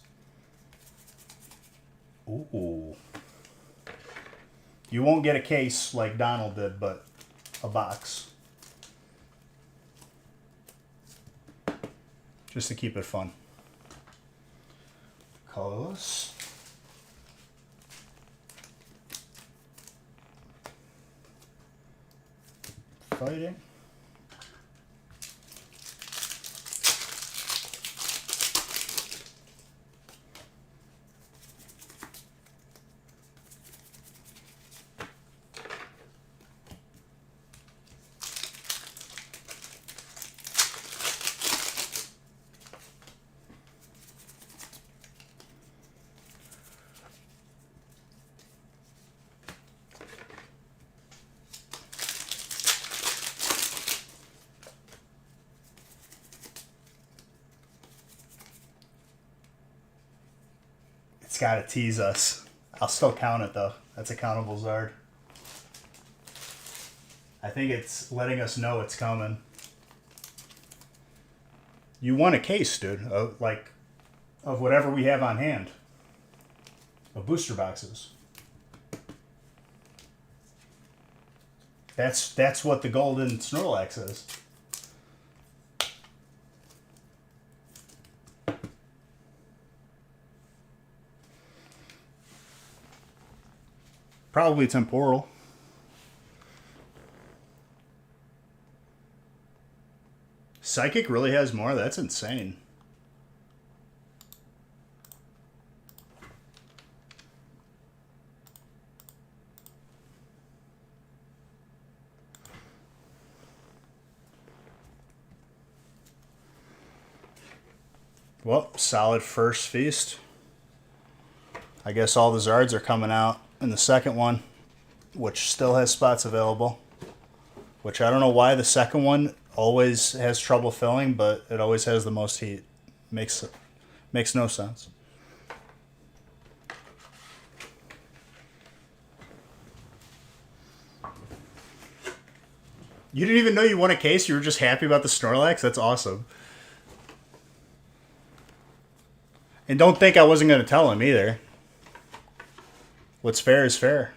Ooh. You won't get a case like Donald did, but a box. Just to keep it fun. Colorless. Fighting. It's got to tease us. I'll still count it, though. That's a countable Zard. I think it's letting us know it's coming. You want a case, dude. Of whatever we have on hand. Of booster boxes. That's what the golden Snorlax is. Probably temporal. Psychic really has more? That's insane. Well, solid first feast. I guess all the Zards are coming out in the second one, which still has spots available. Which I don't know why the second one always has trouble filling, but it always has the most heat. Makes no sense. You didn't even know you won a case? You were just happy about the Snorlax? That's awesome. And don't think I wasn't going to tell him either. What's fair is fair.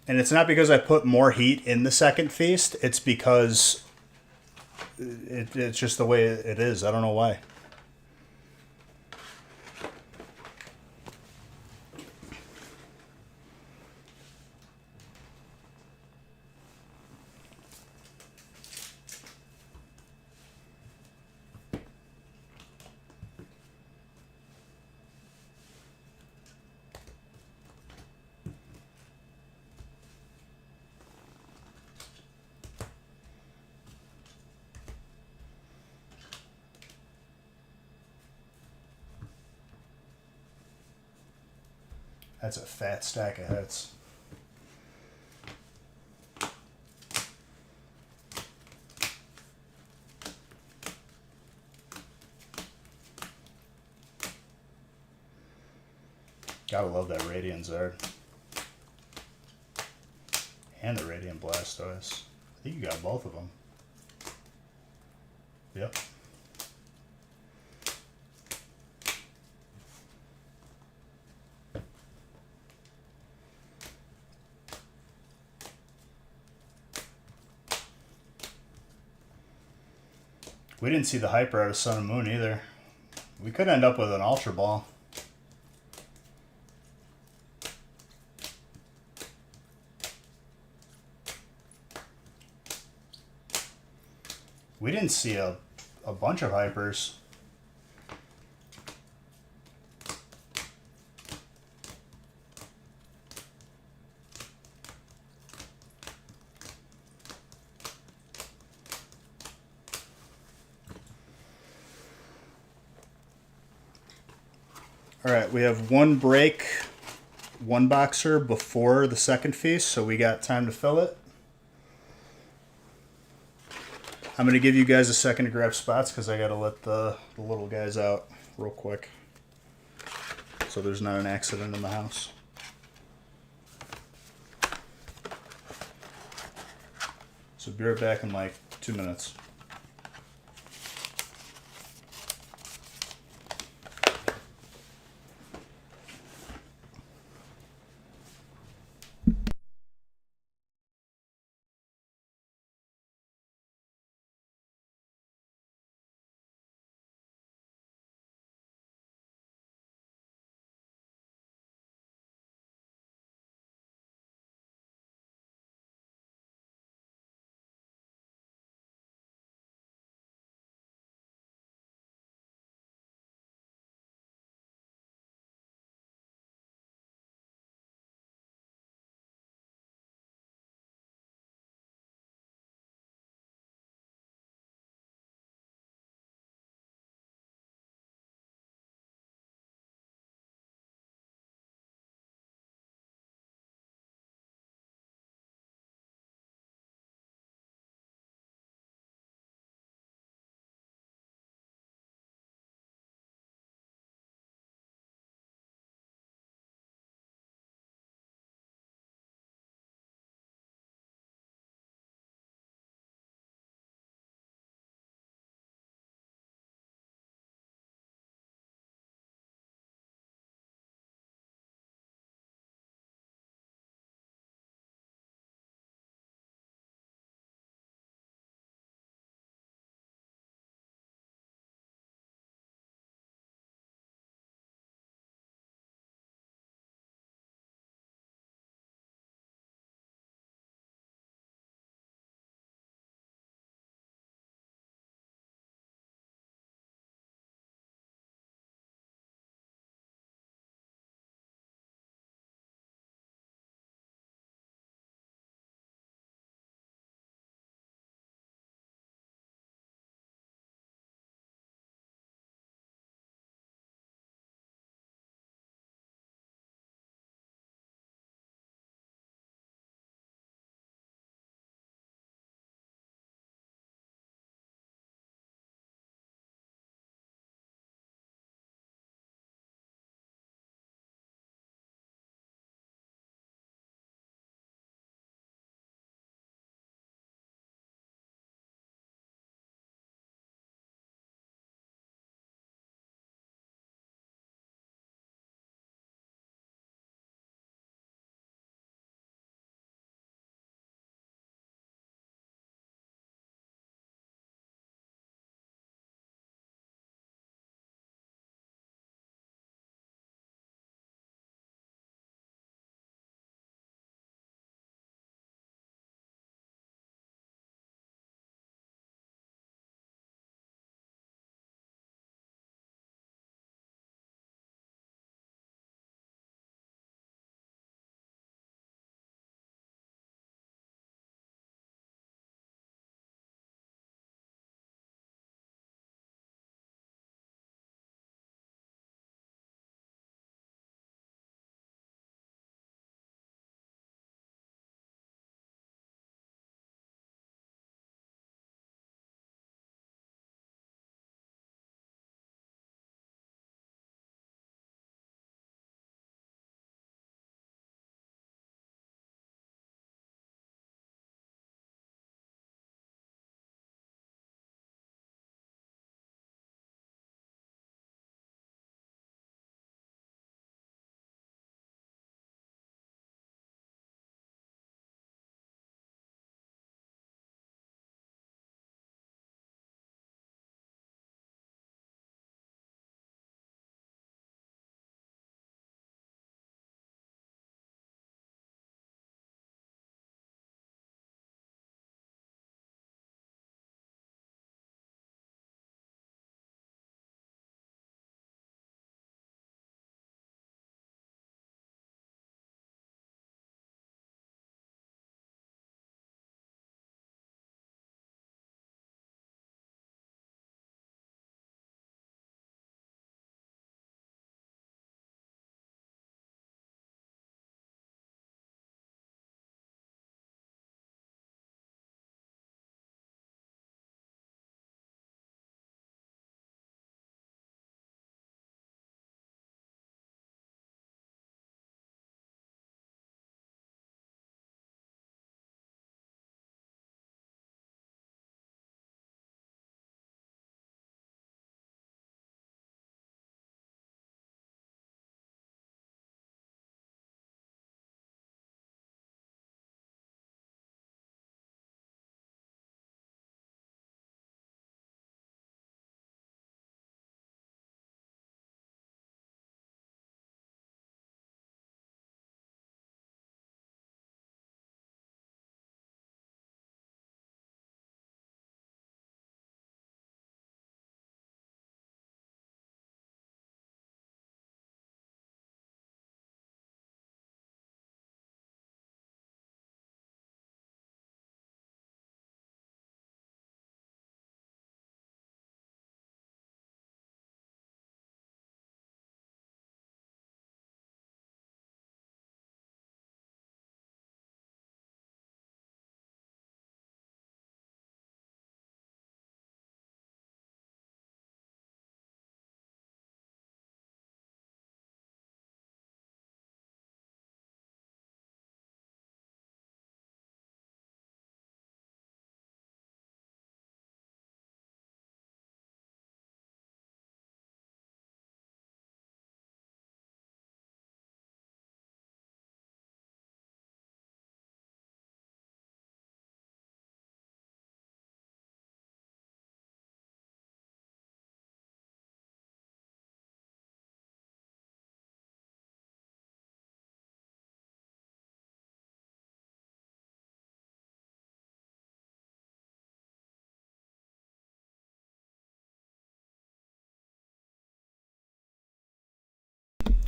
And it's not because I put more heat in the second feast. It's because it's just the way it is. I don't know why. That's a fat stack of hits. Gotta love that Radiant Zard. And the Radiant Blastoise. I think you got both of them. Yep. We didn't see the Hyper out of Sun and Moon either. We could end up with an Ultra Ball. We didn't see a bunch of Hypers. All right, we have one break, one boxer before the second feast, so we got time to fill it. I'm going to give you guys a second to grab spots because I got to let the little guys out real quick so there's not an accident in the house. So be right back in like 2 minutes.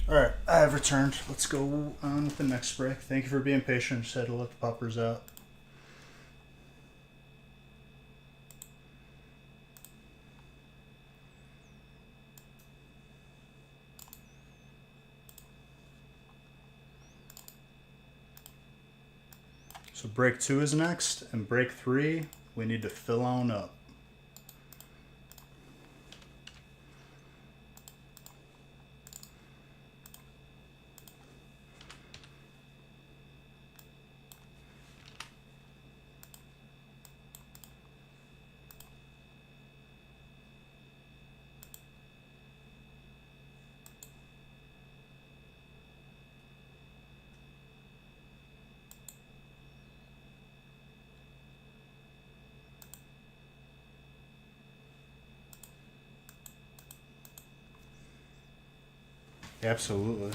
All right, I have returned. Let's go on with the next break. Thank you for being patient. Just had to let the puppers out. So break 2 is next, and break 3, we need to fill on up. Absolutely.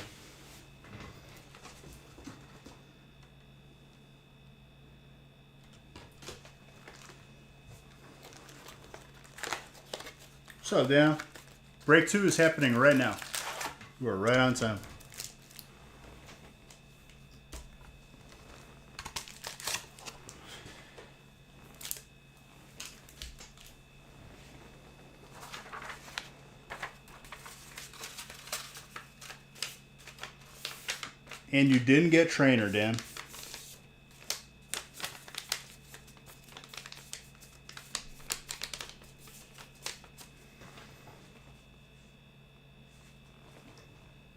So, Dan, break 2 is happening right now. You are right on time. And you didn't get trainer, Dan.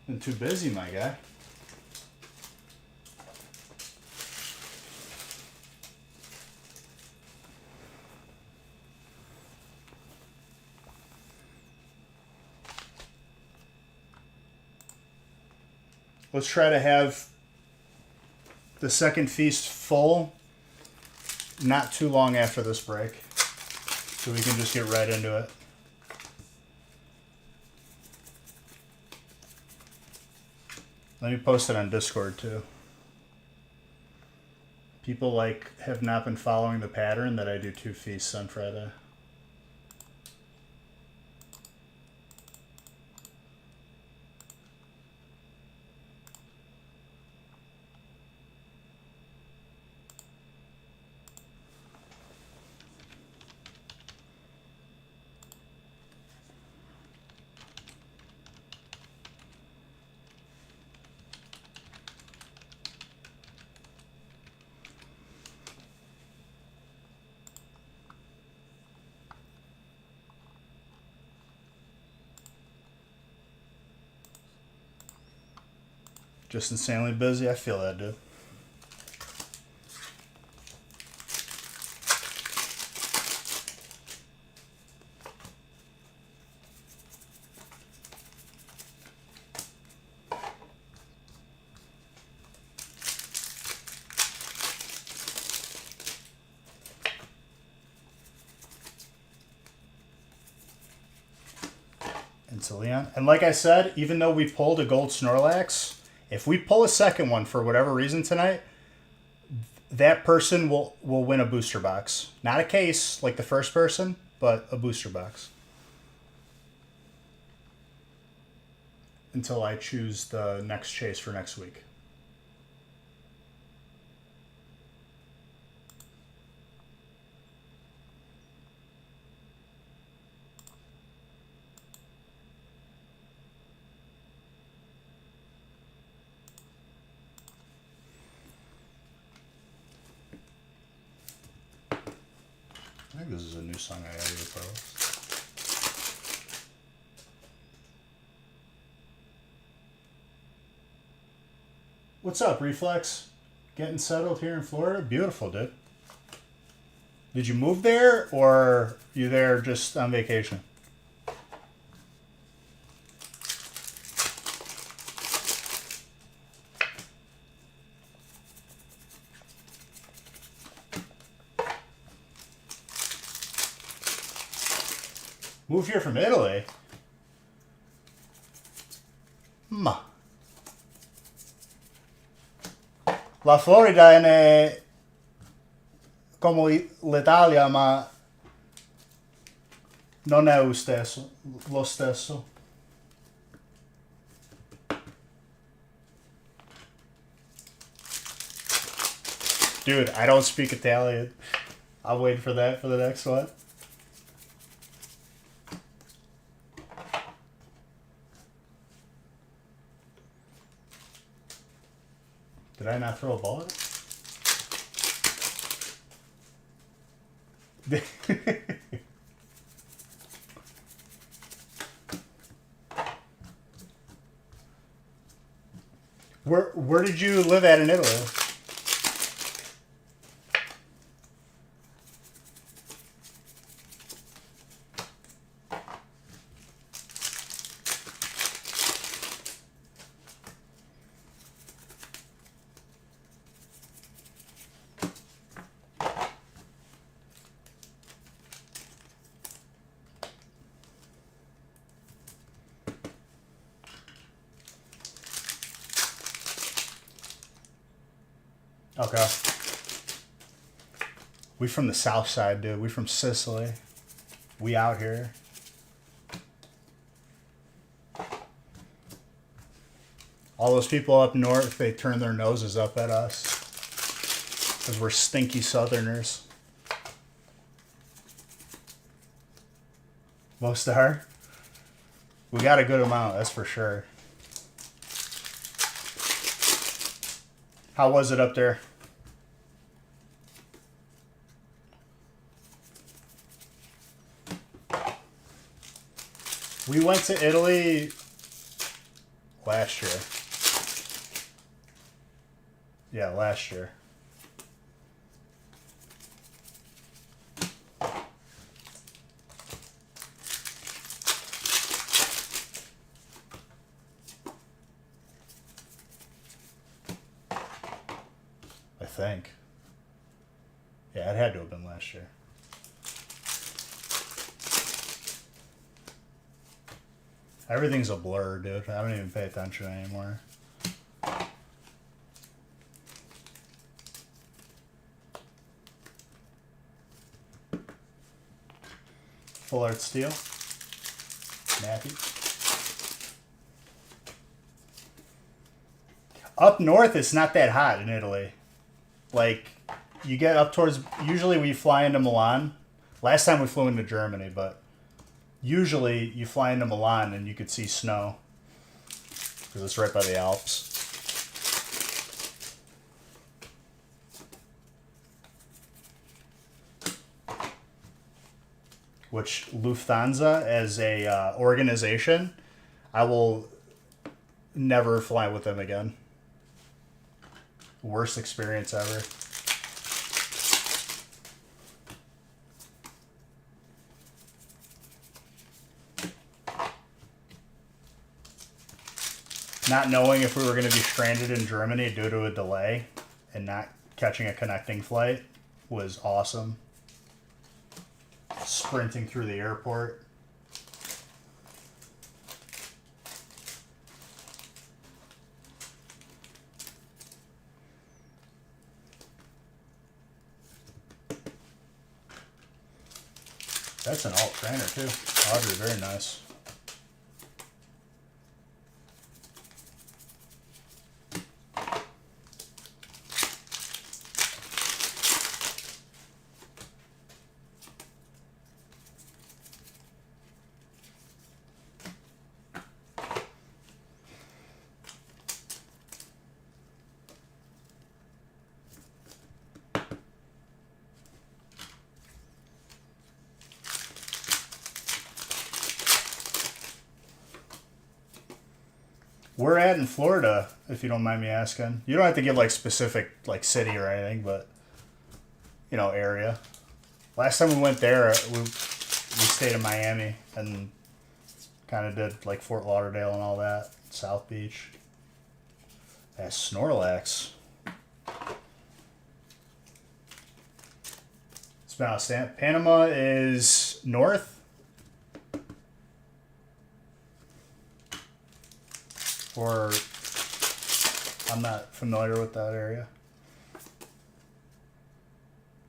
Been too busy, my guy. Let's try to have the second feast full not too long after this break, so we can just get right into it. Let me post it on Discord too. People have not been following the pattern that I do 2 feasts on Friday. Just insanely busy. I feel that, dude. Into Leon. And like I said, even though we pulled a gold Snorlax, if we pull a second one for whatever reason tonight, that person will win a booster box. Not a case like the first person, but a booster box. Until I choose the next chase for next week. I think this is a new song I added to the playlist. What's up, Reflex? Getting settled here in Florida? Beautiful, dude. Did you move there, or you there just on vacation? Moved here from Italy? Ma. La Florida è come l'Italia, ma non è lo stesso. Dude, I don't speak Italian. I'll wait for that for the next one. Did I not throw a bullet? Where did you live at in Italy? Okay. We from the south side, dude. We from Sicily. We out here. All those people up north, they turn their noses up at us. Because we're stinky southerners. Most are. We got a good amount, that's for sure. How was it up there? We went to Italy last year. Yeah, last year. I think. Yeah, it had to have been last year. Everything's a blur, dude. I don't even pay attention anymore. Full Art Steel. Matthew. Up north, it's not that hot in Italy. Like, you get up towards... Usually we fly into Milan. Last time we flew into Germany, but... Usually you fly into Milan and you could see snow. Because it's right by the Alps. Which Lufthansa, as a organization, I will never fly with them again. Worst experience ever. Not knowing if we were going to be stranded in Germany due to a delay and not catching a connecting flight was awesome. Sprinting through the airport. That's an alt trainer too. Audrey, very nice. We're at in Florida, if you don't mind me asking. You don't have to give like specific like city or anything, but you know, area. Last time we went there, we stayed in Miami and kind of did like Fort Lauderdale and all that, South Beach. That's Snorlax. It's been outstanding. Panama is north. Or I'm not familiar with that area.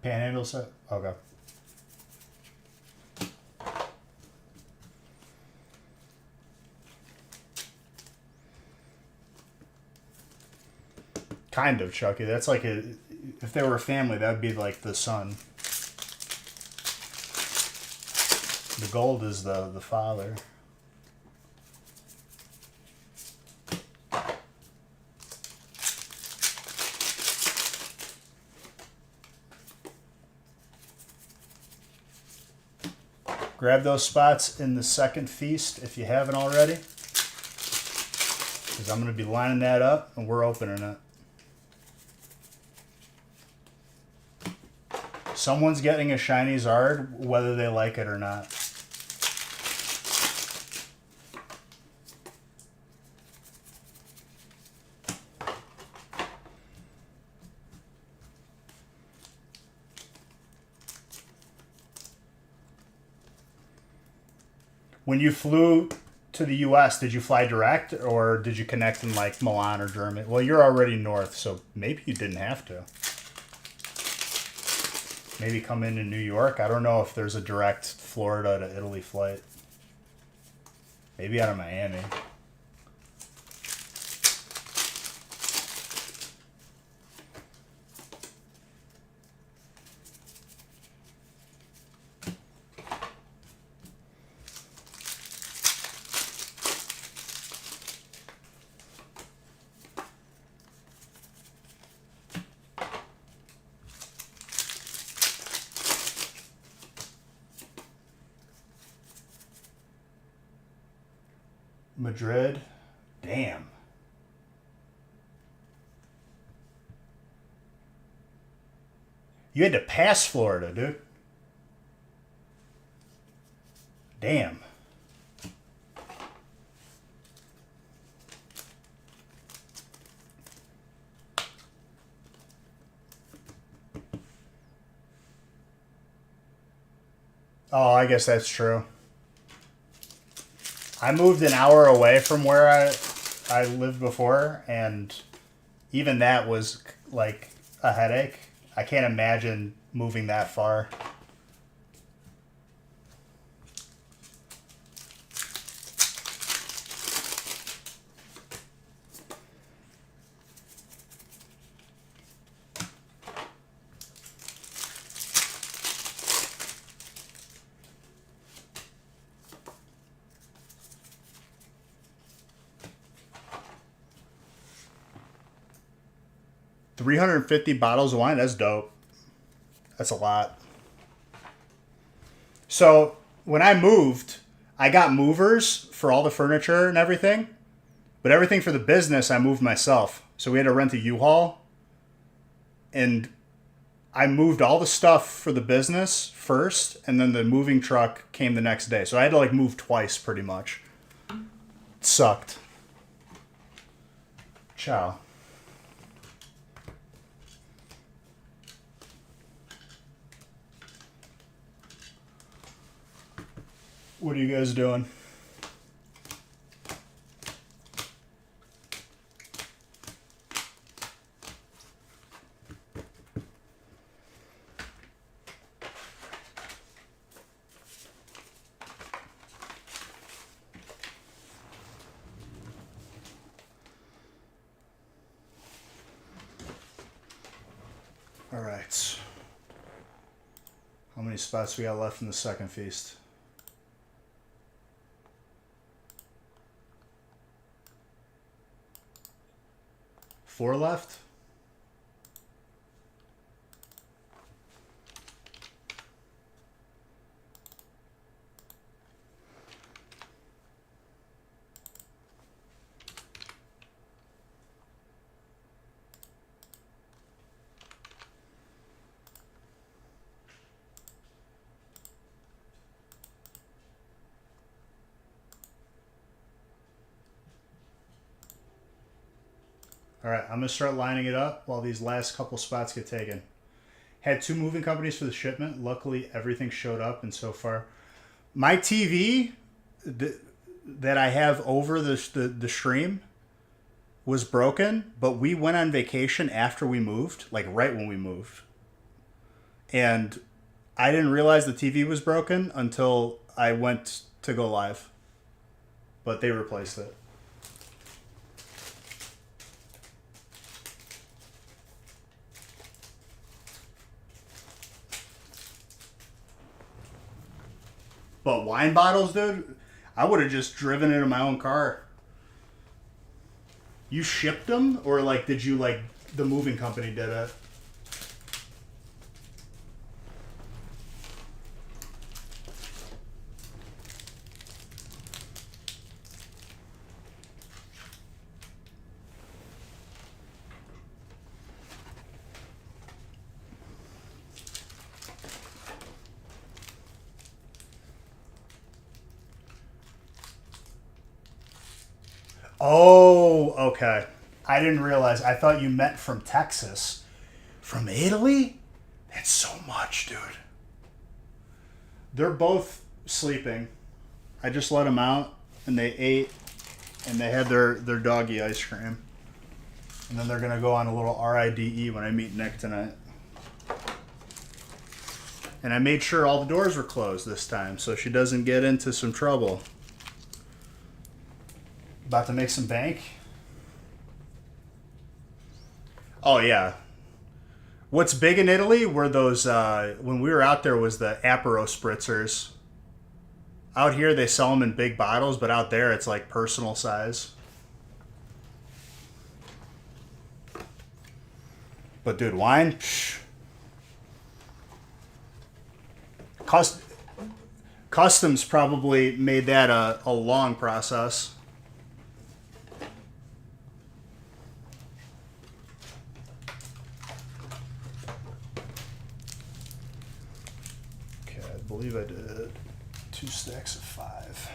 Panhandle set? Okay. Kind of, Chucky. That's like a if they were a family, that would be like the son. The gold is the father. Grab those spots in the second feast if you haven't already, because I'm going to be lining that up and we're opening it. Someone's getting a shiny Zard, whether they like it or not. When you flew to the U.S., did you fly direct or did you connect in like Milan or Germany? Well, you're already north, so maybe you didn't have to. Maybe come into New York. I don't know if there's a direct Florida to Italy flight. Maybe out of Miami. Madrid. Damn. You had to pass Florida, dude. Damn. Oh, I guess that's true. I moved an hour away from where I lived before, and even that was like a headache. I can't imagine moving that far. $350 bottles of wine, that's dope. That's a lot. So when I moved, I got movers for all the furniture and everything, but everything for the business I moved myself. So we had to rent a U-Haul, and I moved all the stuff for the business first, and then the moving truck came the next day. So I had to like move twice pretty much. It sucked. Ciao. What are you guys doing? All right. How many spots we got left in the second feast? 4 left. All right, I'm going to start lining it up while these last couple spots get taken. Had 2 moving companies for the shipment. Luckily, everything showed up, and so far. My TV that I have over the stream was broken, but we went on vacation after we moved, like right when we moved. And I didn't realize the TV was broken until I went to go live. But they replaced it. But wine bottles, dude, I would have just driven it in my own car. You shipped them, or like did you like the moving company did it? Oh, okay. I didn't realize. I thought you meant from Texas. From Italy? That's so much, dude. They're both sleeping. I just let them out, and they ate, and they had their doggy ice cream. And then they're going to go on a little RIDE when I meet Nick tonight. And I made sure all the doors were closed this time so she doesn't get into some trouble. About to make some bank? Oh, yeah. What's big in Italy were those, when we were out there, was the Aperol spritzers. Out here, they sell them in big bottles, but out there, it's like personal size. But, dude, wine? Psh. Customs probably made that a long process. Okay, I believe I did 2 stacks of 5.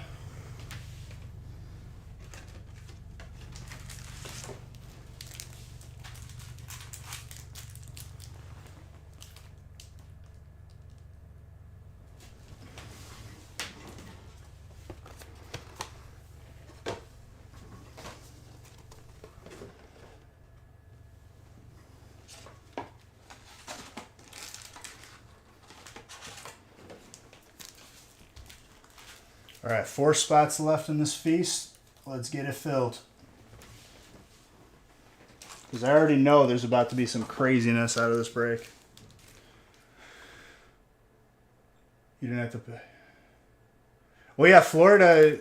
All right, 4 spots left in this feast. Let's get it filled. Because I already know there's about to be some craziness out of this break. You didn't have to pay. Well, yeah, Florida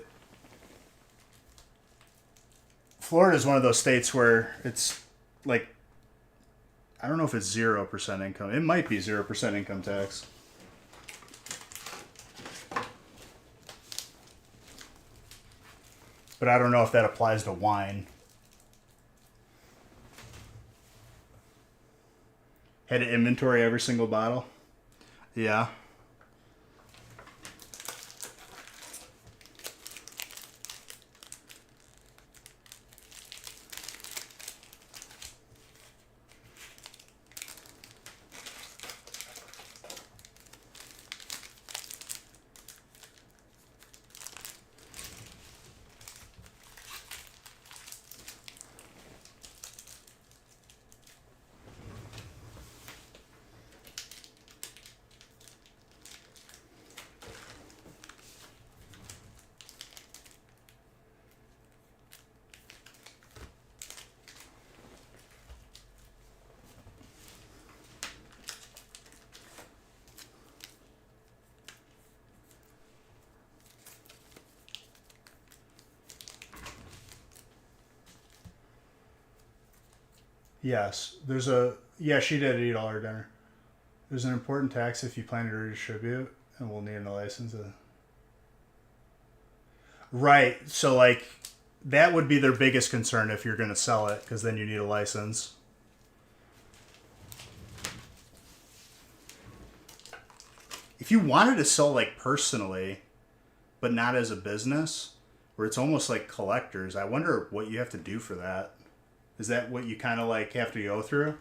is one of those states where it's like, I don't know if it's 0% income. It might be 0% income tax. But I don't know if that applies to wine. Had to inventory every single bottle? Yeah. Yes. She did eat all her dinner. There's an important tax if you plan to redistribute, and we'll need a license. Right. So, like, that would be their biggest concern if you're going to sell it, because then you need a license. If you wanted to sell, like, personally, but not as a business, where it's almost like collectors, I wonder what you have to do for that. Is that what you kind of like have to go through?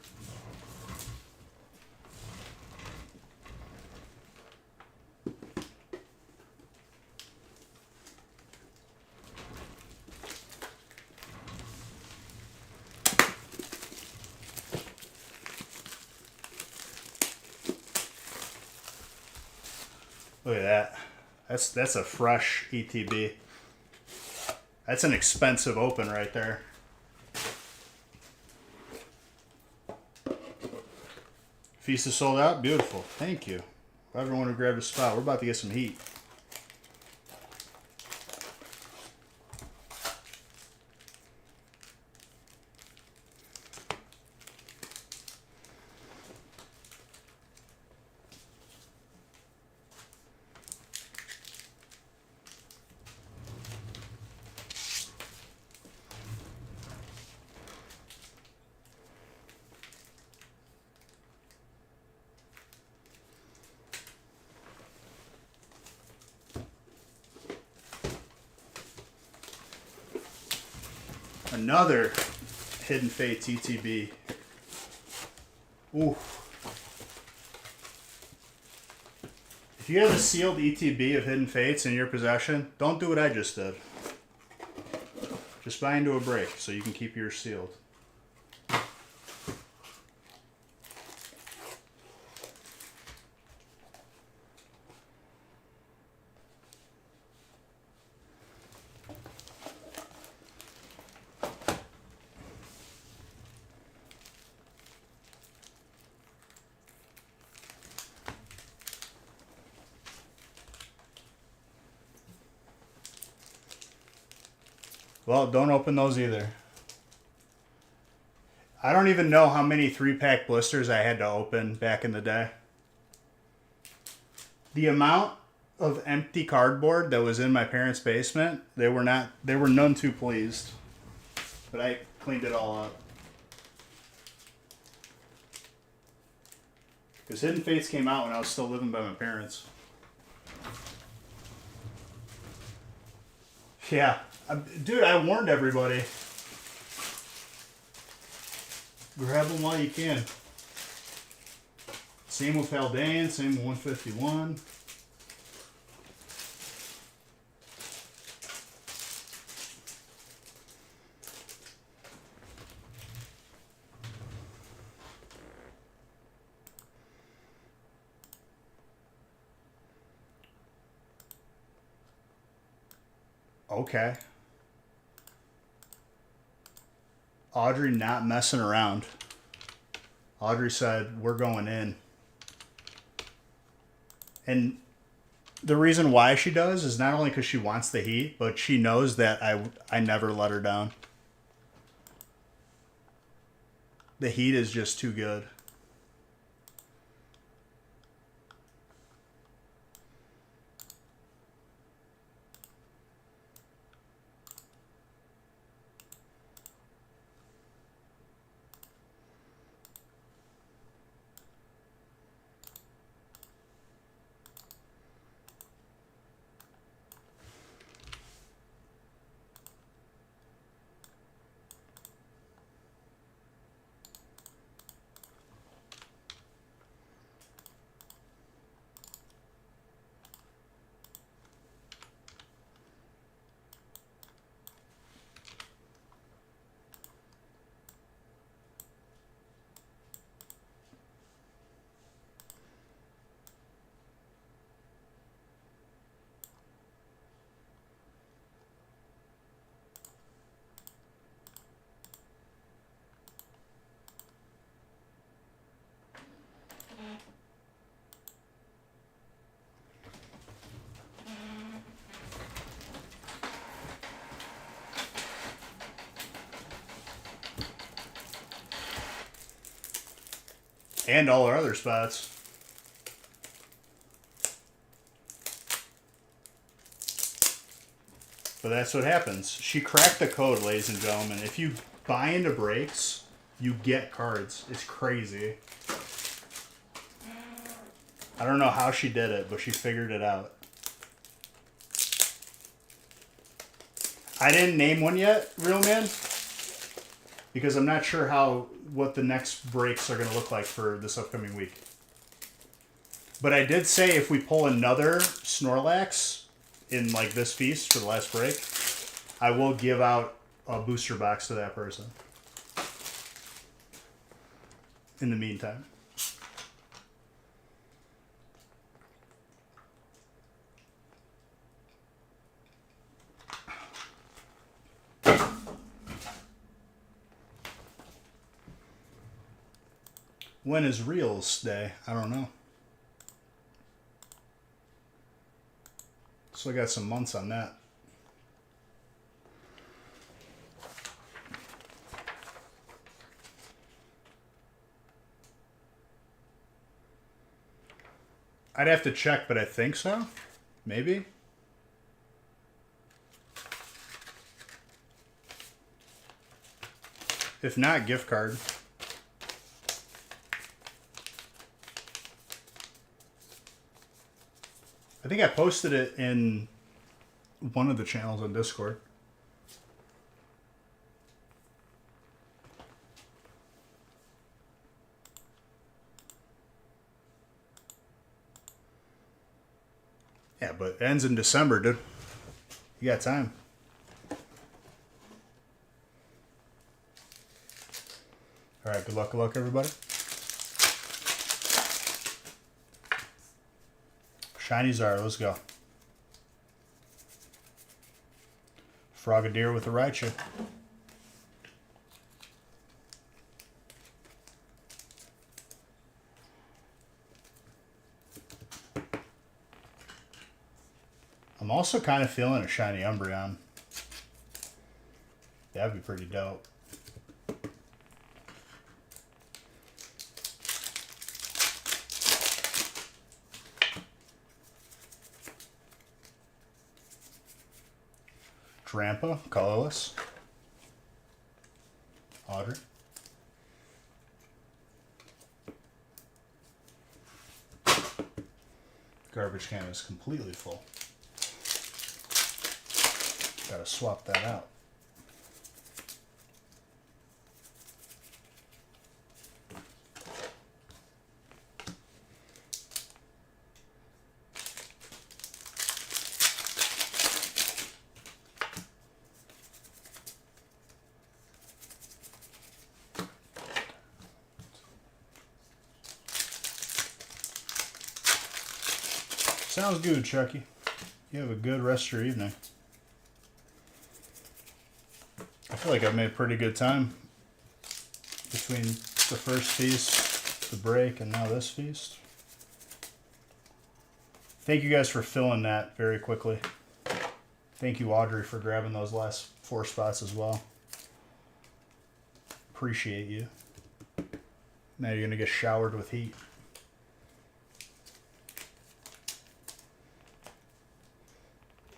Look at that. That's a fresh ETB. That's an expensive open right there. Feast is sold out. Beautiful. Thank you. Everyone who grabbed a spot. We're about to get some heat. Another Hidden Fates ETB. Ooh. If you have a sealed ETB of Hidden Fates in your possession, don't do what I just did. Just buy into a break so you can keep yours sealed. Well, don't open those either. I don't even know how many 3-pack blisters I had to open back in the day. The amount of empty cardboard that was in my parents' basement, they were none too pleased. But I cleaned it all up. Because Hidden Fates came out when I was still living by my parents. Yeah. Dude, I warned everybody. Grab them while you can. Same with Haldane, same with 151. Okay. Audrey not messing around. Audrey said, we're going in. And the reason why she does is not only because she wants the heat, but she knows that I never let her down. The heat is just too good. And all our other spots. But that's what happens. She cracked the code, ladies and gentlemen. If you buy into breaks, you get cards. It's crazy. I don't know how she did it, but she figured it out. I didn't name one yet, Real Man, because I'm not sure what the next breaks are going to look like for this upcoming week. But I did say if we pull another Snorlax in like this feast for the last break, I will give out a booster box to that person. In the meantime. When is Reels Day? I don't know. So I got some months on that. I'd have to check, but I think so. Maybe. If not, gift card. I think I posted it in one of the channels on Discord. but it ends in December, dude. You got time. All right, good luck, everybody. Shinies are, let's go. Frogadier with the Raichu. I'm also kind of feeling a shiny Umbreon. That'd be pretty dope. Drampa, colorless. Audrey. Garbage can is completely full. Gotta swap that out. Sounds good, Chucky. You have a good rest of your evening. I feel like I've made a pretty good time between the first feast, the break, and now this feast. Thank you guys for filling that very quickly. Thank you, Audrey, for grabbing those last 4 spots as well. Appreciate you. Now you're going to get showered with heat.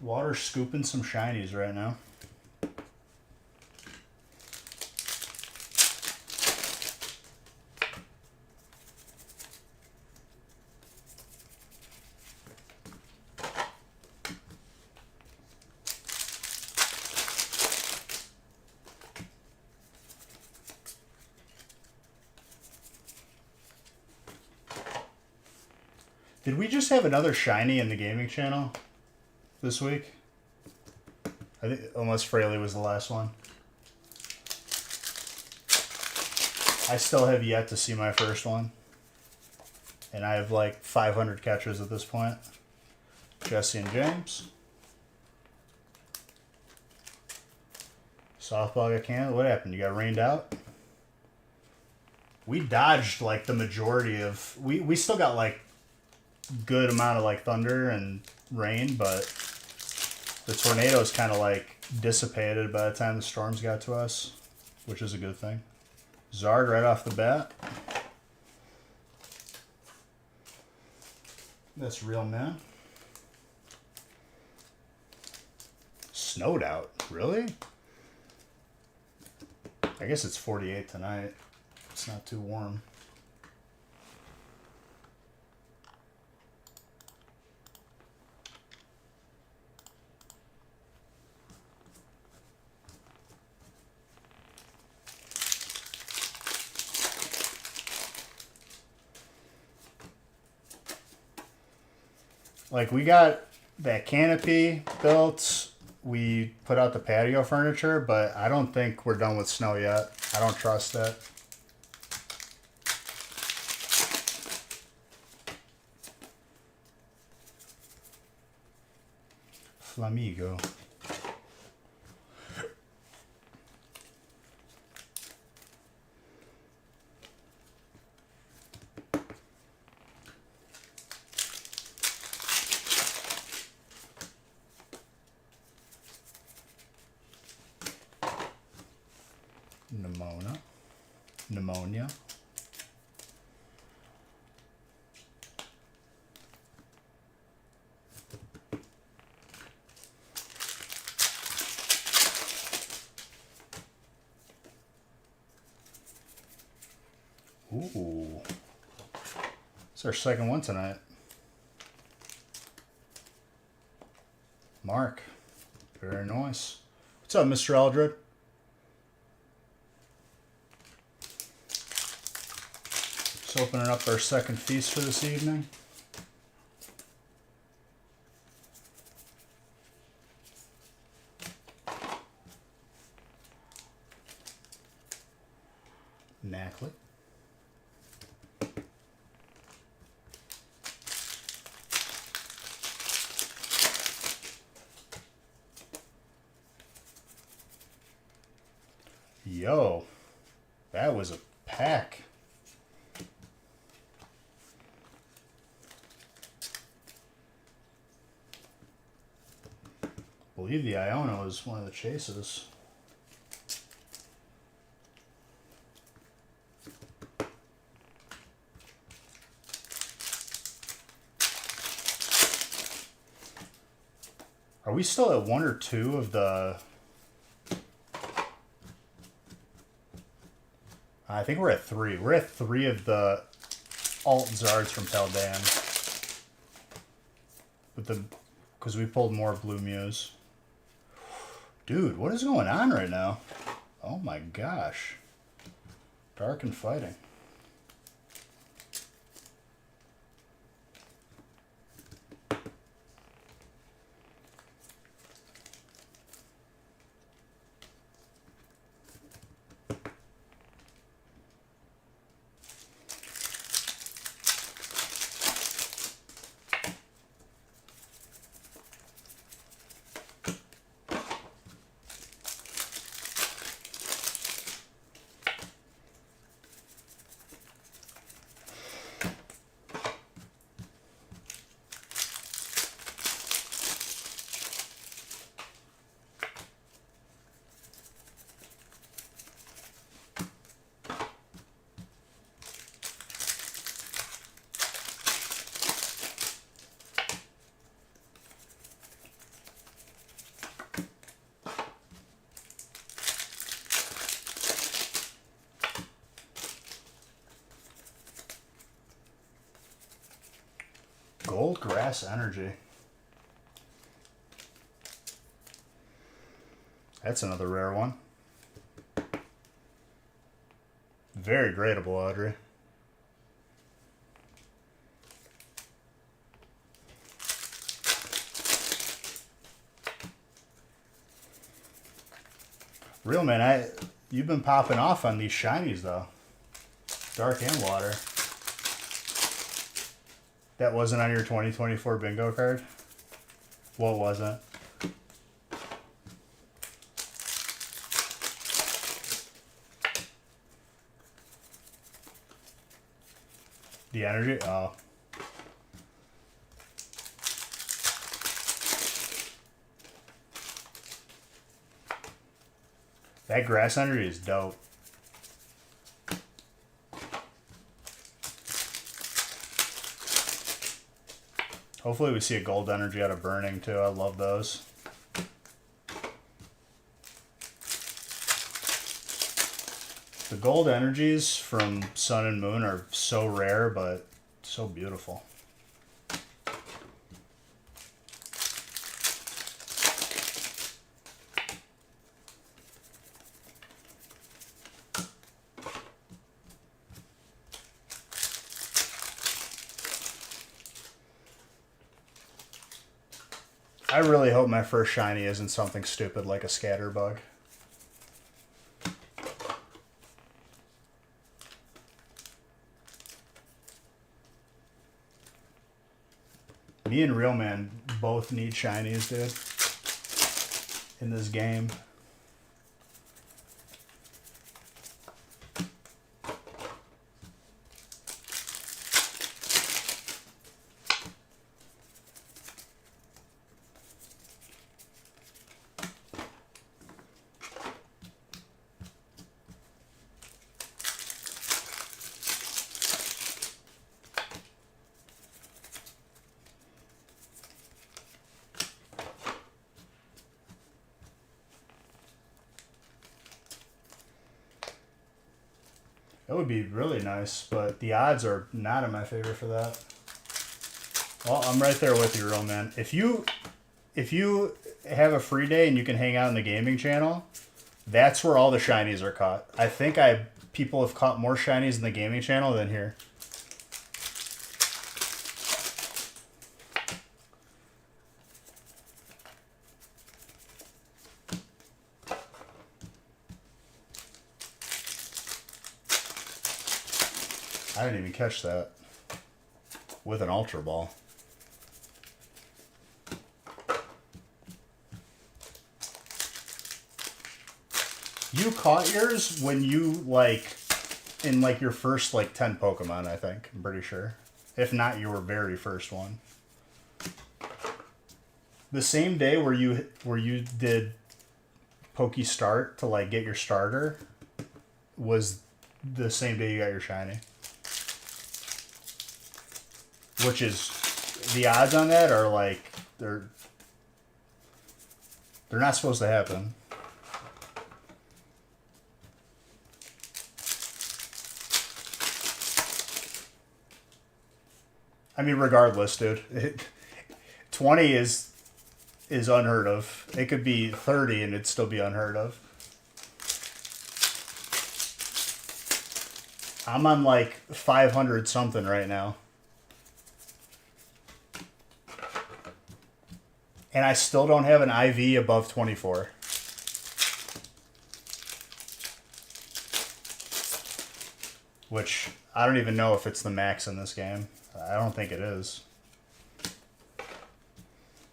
Water's scooping some shinies right now. Did we just have another shiny in the gaming channel this week? I think, unless Fraley was the last one. I still have yet to see my first one. And I have like 500 catchers at this point. Jesse and James. Softball got canned. What happened? You got rained out? We dodged like the majority of... We still got like good amount of like thunder and rain, but the tornadoes kind of like dissipated by the time the storms got to us, which is a good thing. Zard right off the bat. That's real, man. Snowed out, really? I guess it's 48 tonight. It's not too warm. Like, we got that canopy built. We put out the patio furniture, but I don't think we're done with snow yet. I don't trust it. Flamigo. Pneumonia. Ooh. It's our second one tonight. Mark. Very nice. What's up, Mr. Eldred? Just opening up our second feast for this evening. Nackley. Yo, that was a pack. I believe the Iona was one of the chases. Are we still at 1 or 2 of the... I think we're at 3. We're at 3 of the alt Zards from Paldan. With the... Because we pulled more Blue Muse. Dude, what is going on right now? Oh my gosh. Dark and Fighting. Gold Grass Energy. That's another rare one. Very gradable, Audrey. Real man, you've been popping off on these shinies though. Dark and Water. That wasn't on your 2024 bingo card? What wasn't? The energy? Oh. That grass energy is dope. Hopefully we see a gold energy out of Burning too. I love those. The gold energies from Sun and Moon are so rare, but so beautiful. I really hope my first shiny isn't something stupid like a Scatterbug. Me and Real Man both need shinies, dude, in this game. That would be really nice, but the odds are not in my favor for that. Well, I'm right there with you, Real Man. If you have a free day and you can hang out in the gaming channel, that's where all the shinies are caught. I think people have caught more shinies in the gaming channel than here. I didn't even catch that with an Ultra Ball. You caught yours when you, like, in, like, your first, like, 10 Pokemon, I think. I'm pretty sure. If not, your very first one. The same day where you did Pokestart to, like, get your starter was the same day you got your shiny. Which is, the odds on that are, like, they're not supposed to happen. I mean, regardless, dude. 20 is unheard of. It could be 30 and it'd still be unheard of. I'm on like 500 something right now. And I still don't have an IV above 24. Which, I don't even know if it's the max in this game. I don't think it is.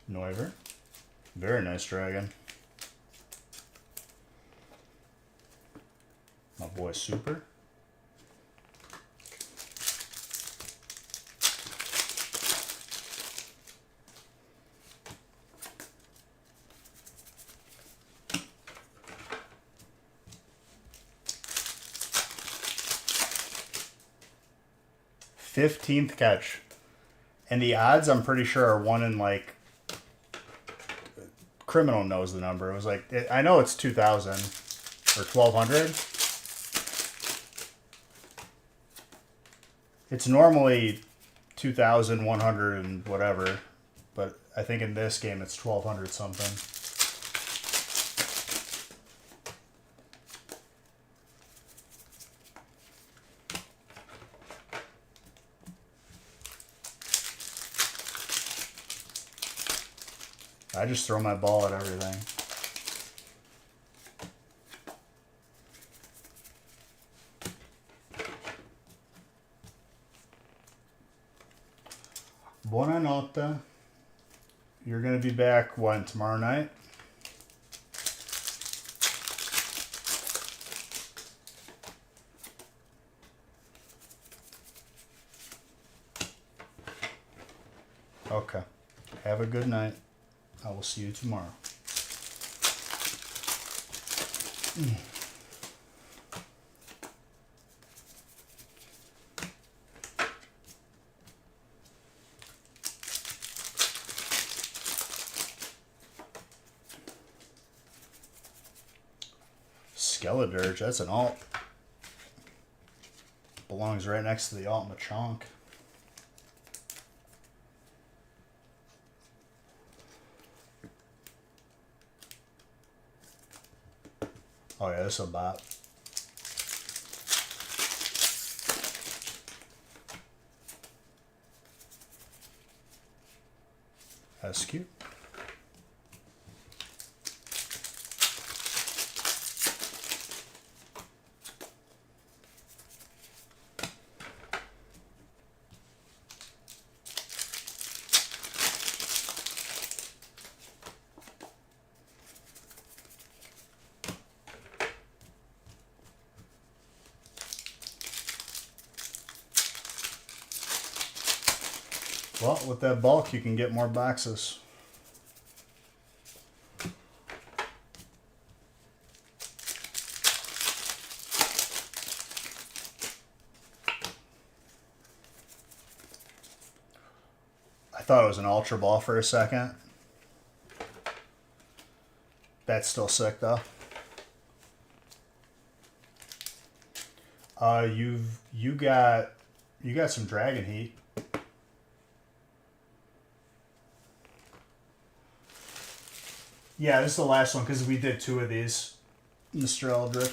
Noivern. Very nice dragon. My boy Super. $15th catch. And the odds, I'm pretty sure, are 1 in, like... Criminal knows the number. It was like... I know it's 2,000. Or 1,200. It's normally 2,100 and whatever. But I think in this game it's 1,200 something. I just throw my ball at everything. Buonanotte. You're going to be back, when, tomorrow night? Okay. Have a good night. I will see you tomorrow. Skeledirge, that's an alt. Belongs right next to the alt Machamp. Oh yeah, this is a bot. That's cute. Well, with that bulk, you can get more boxes. I thought it was an Ultra Ball for a second. That's still sick, though. You got some Dragon Heat. Yeah, this is the last one because we did 2 of these. Mr. Eldritch.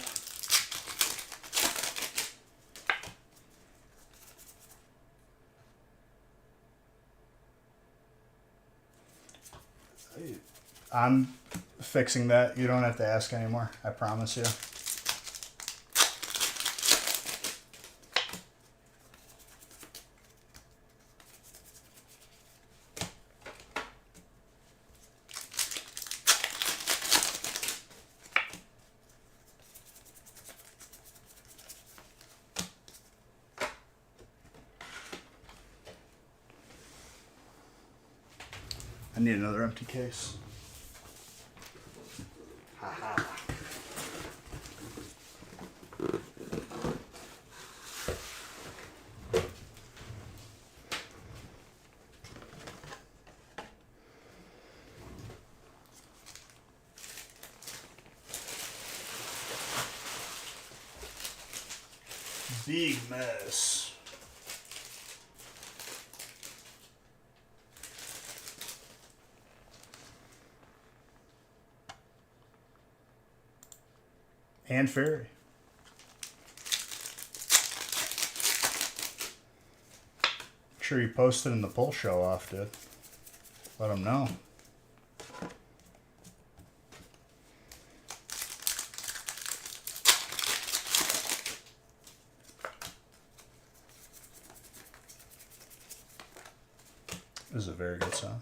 I'm fixing that. You don't have to ask anymore. I promise you. I need another empty case. Haha. Big mess. And Fairy. Sure you posted in the pull show off, dude. Let them know. This is a very good sound.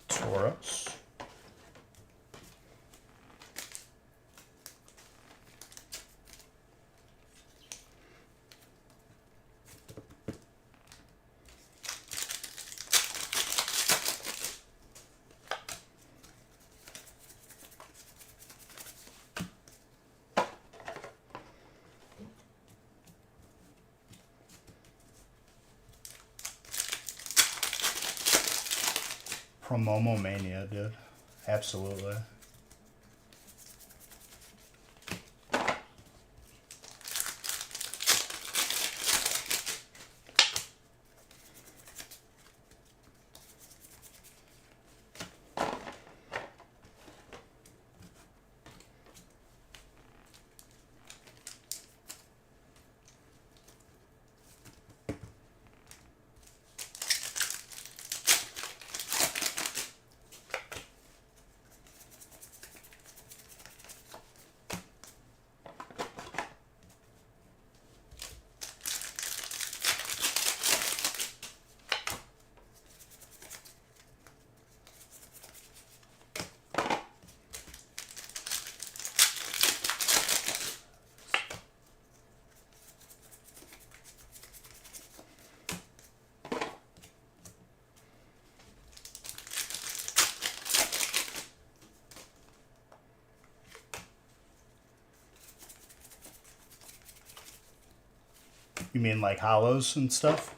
Taurus. Promomo Mania, dude. Absolutely. You mean like hollows and stuff?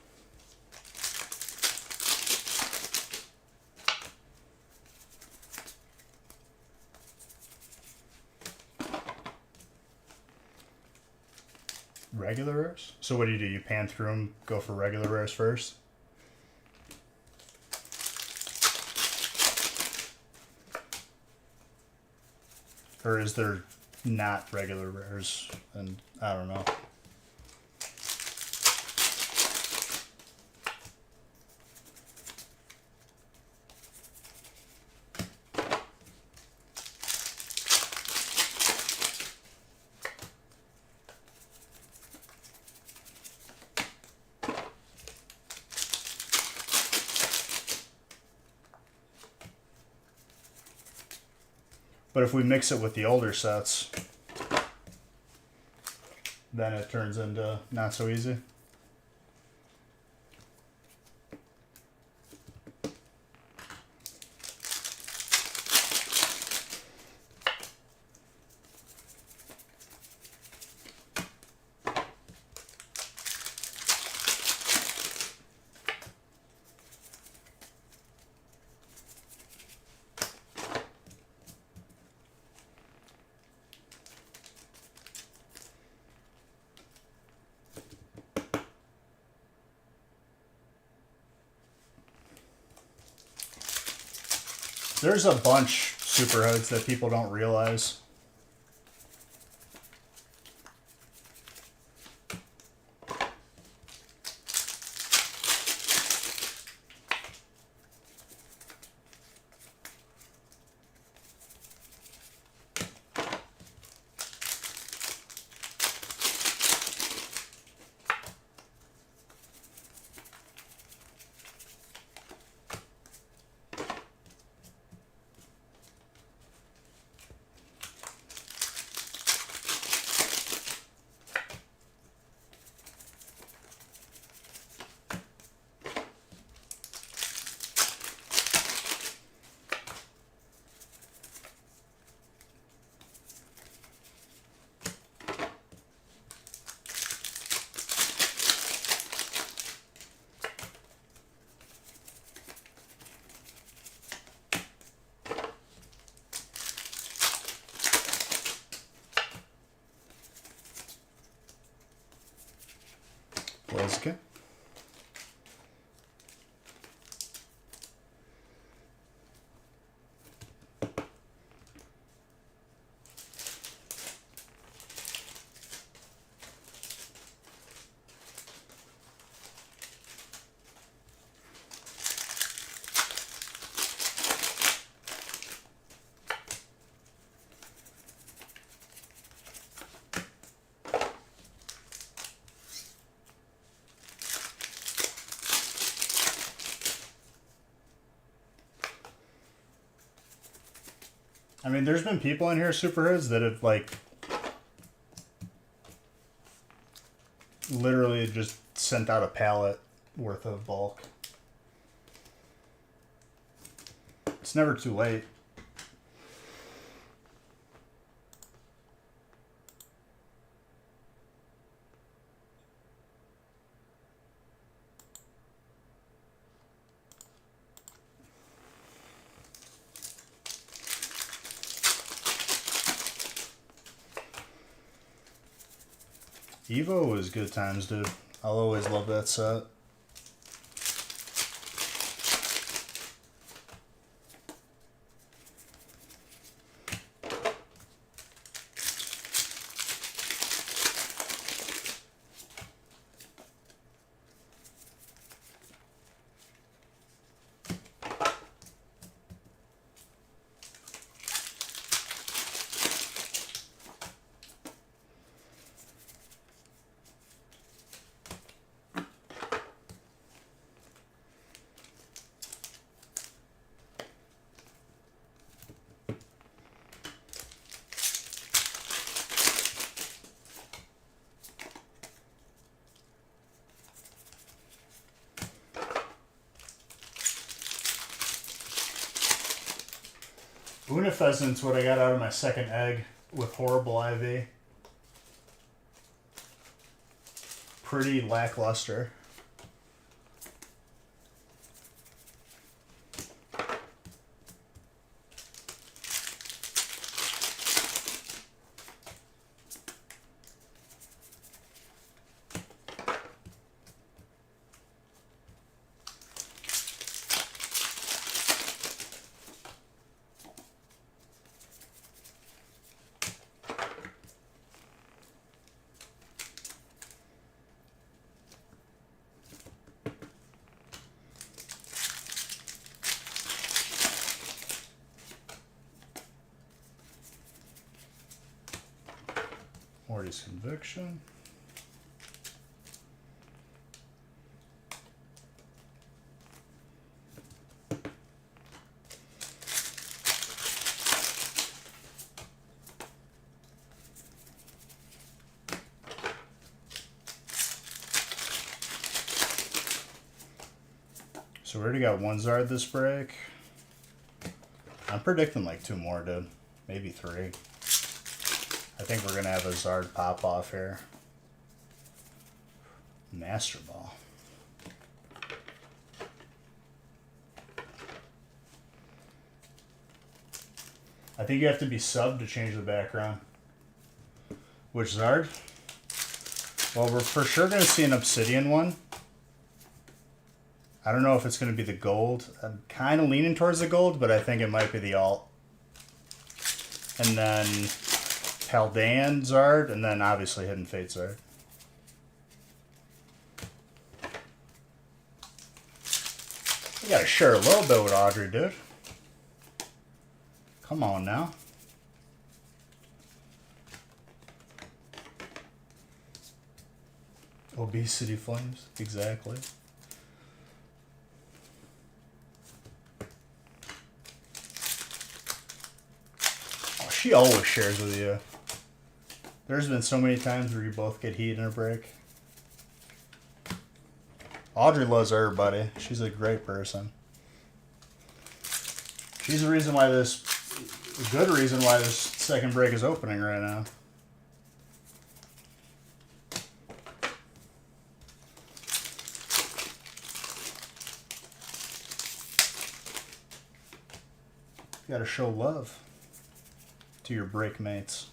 Regular rares? So what do? You pan through them, go for regular rares first? Or is there not regular rares? And I don't know. But if we mix it with the older sets, then it turns into not so easy. There's a bunch super hoods that people don't realize. Blaziken. I mean, there's been people in here, super hoods, that have like literally just sent out a pallet worth of bulk. It's never too late. Evo was good times, dude. I'll always love that set. Una Pheasant's what I got out of my second egg with horrible IV. Pretty lackluster. Morty's Conviction. So we already got one Zard this break. I'm predicting like two more, dude. Maybe three. I think we're going to have a Zard pop off here. Master Ball. I think you have to be subbed to change the background. Which Zard? Well, we're for sure going to see an Obsidian one. I don't know if it's going to be the gold. I'm kind of leaning towards the gold, but I think it might be the alt. And then Paldean Zard, and then obviously Hidden Fate Zard. You gotta share a little bit with Audrey, dude. Come on now. Obesity Flames, exactly. Oh, she always shares with you. There's been so many times where you both get heat in a break. Audrey loves everybody. She's a great person. She's the reason why this, a good reason why this second break is opening right now. You gotta show love to your break mates.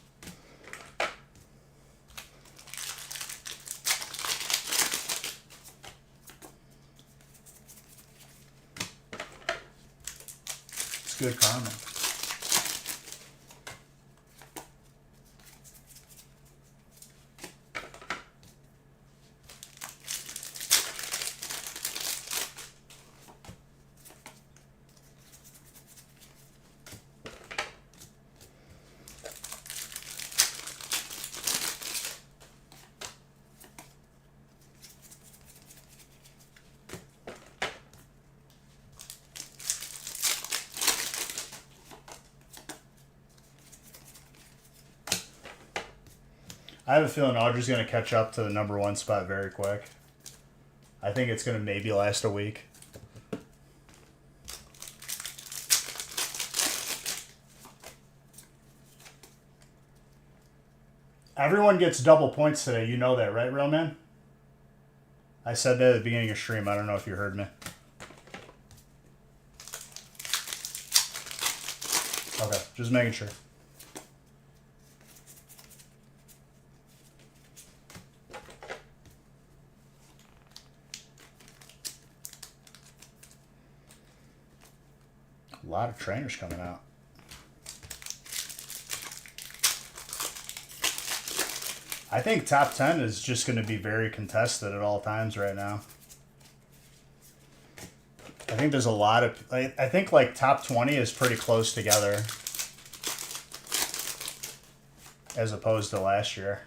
It's good karma. I have a feeling Audrey's going to catch up to the #1 spot very quick. I think it's going to maybe last a week. Everyone gets double points today. You know that, right, Real Man? I said that at the beginning of stream. I don't know if you heard me. Okay, just making sure. A lot of trainers coming out. I think top 10 is just going to be very contested at all times right now. I think there's a lot of... I think like top 20 is pretty close together as opposed to last year.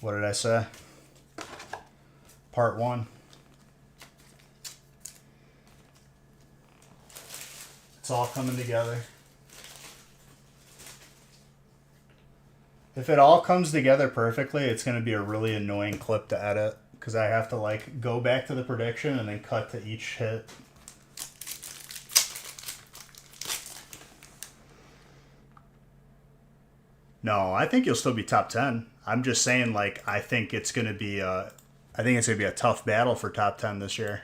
What did I say? Part 1. It's all coming together. If it all comes together perfectly, it's going to be a really annoying clip to edit because I have to like go back to the prediction and then cut to each hit. No, I think you'll still be top 10. I'm just saying, like, I think it's going to be a tough battle for top 10 this year.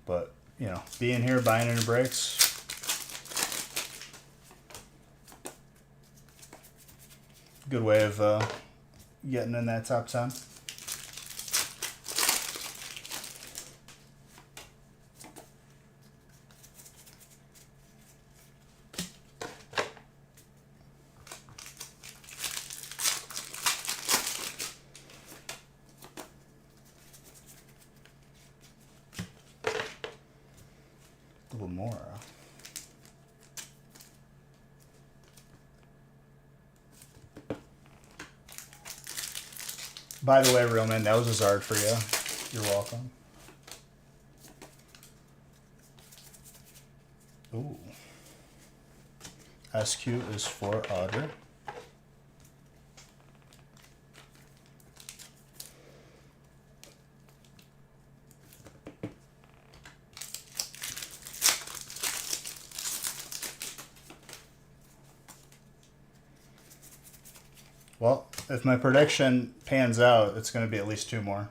But, you know, being here, buying into breaks. Good way of getting in that top 10. A little more. By the way, real man, that was a Zard for you. You're welcome. Ooh. SQ is for Audrey. Well, if my prediction pans out, it's going to be at least 2 more.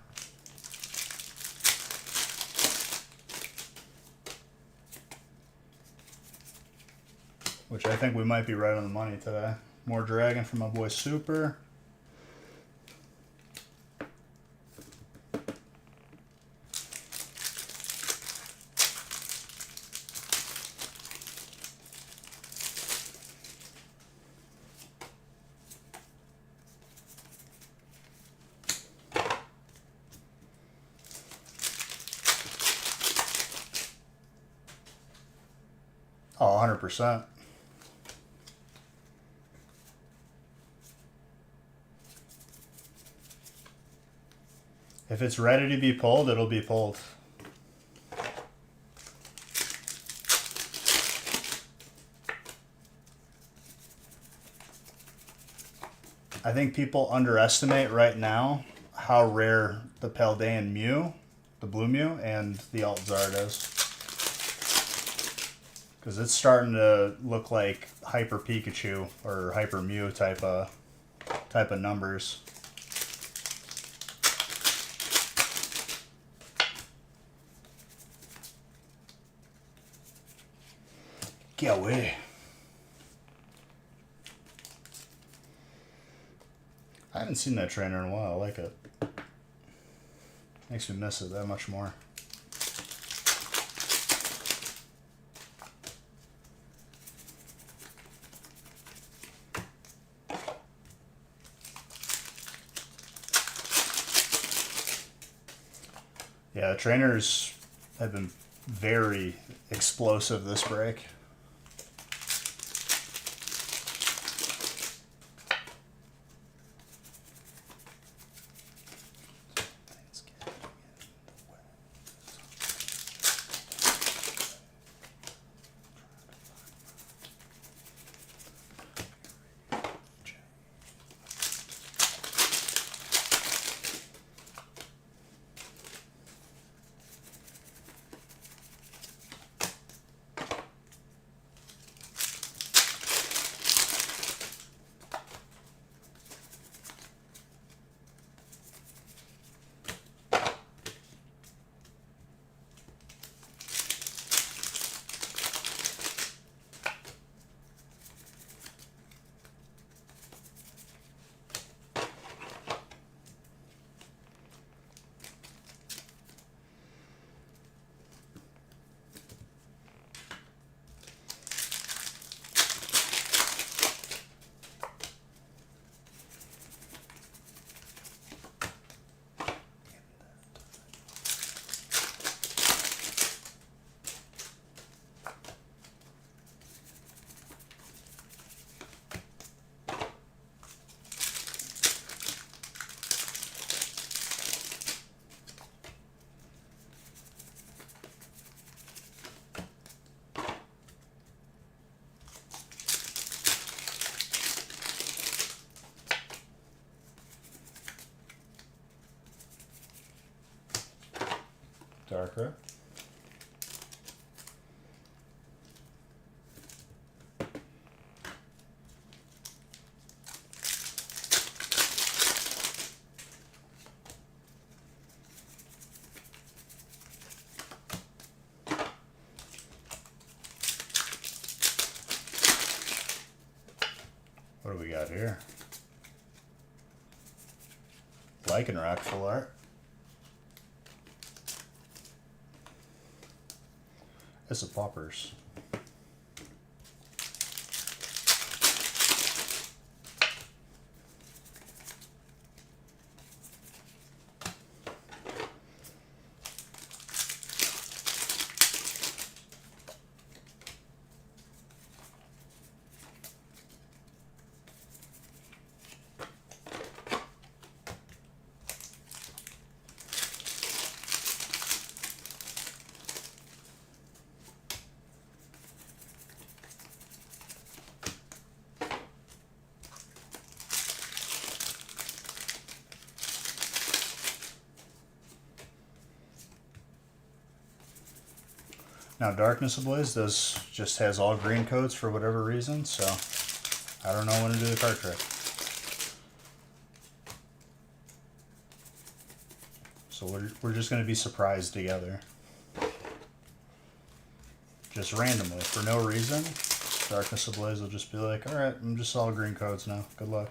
Which I think we might be right on the money today. More dragon from my boy Super. Oh, 100%. If it's ready to be pulled, it'll be pulled. I think people underestimate right now how rare the Paldean Mew, the Blue Mew, and the Alt Zard is. Because it's starting to look like Hyper Pikachu or Hyper Mew type of numbers. Get away. I haven't seen that trainer in a while. I like it. Makes me miss it that much more. Yeah, the trainers have been very explosive this break. Darker. What do we got here? Lycanroc full art. It's a poppers. Now Darkness Ablaze just has all green codes for whatever reason, so I don't know when to do the card trick. So we're just going to be surprised together. Just randomly, for no reason. Darkness Ablaze will just be like, alright, I'm just all green codes now. Good luck.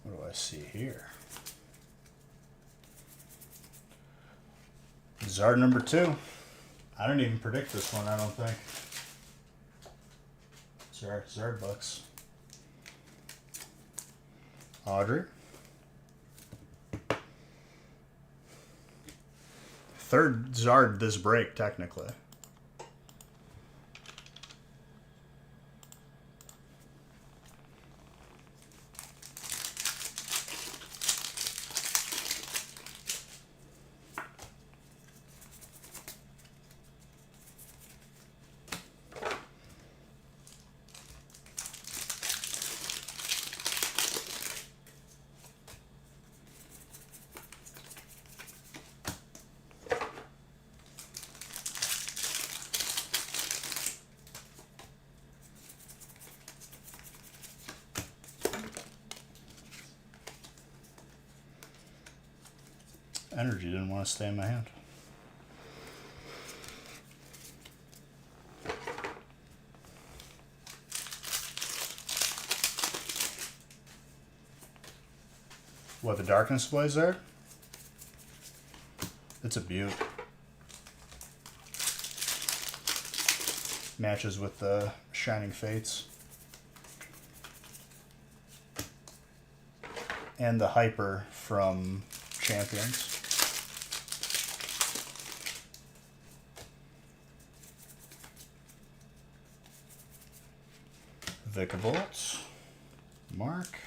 What do I see here? Zard number 2. I didn't even predict this one, I don't think. Zard bucks. Audrey. Third Zard this break, technically. Energy didn't want to stay in my hand. What, the Darkness Blaze there? It's a beaut. Matches with the Shining Fates. And the Hyper from Champions. Vikavolt, Mark,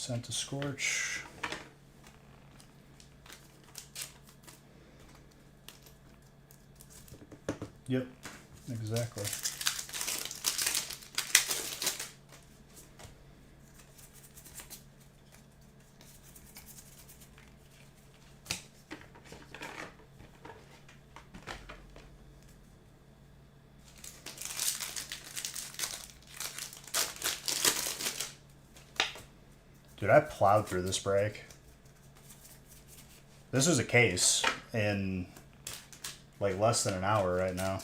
Scent to Scorch. Yep, exactly. Dude, I plowed through this break. This is a case in like less than an hour right now.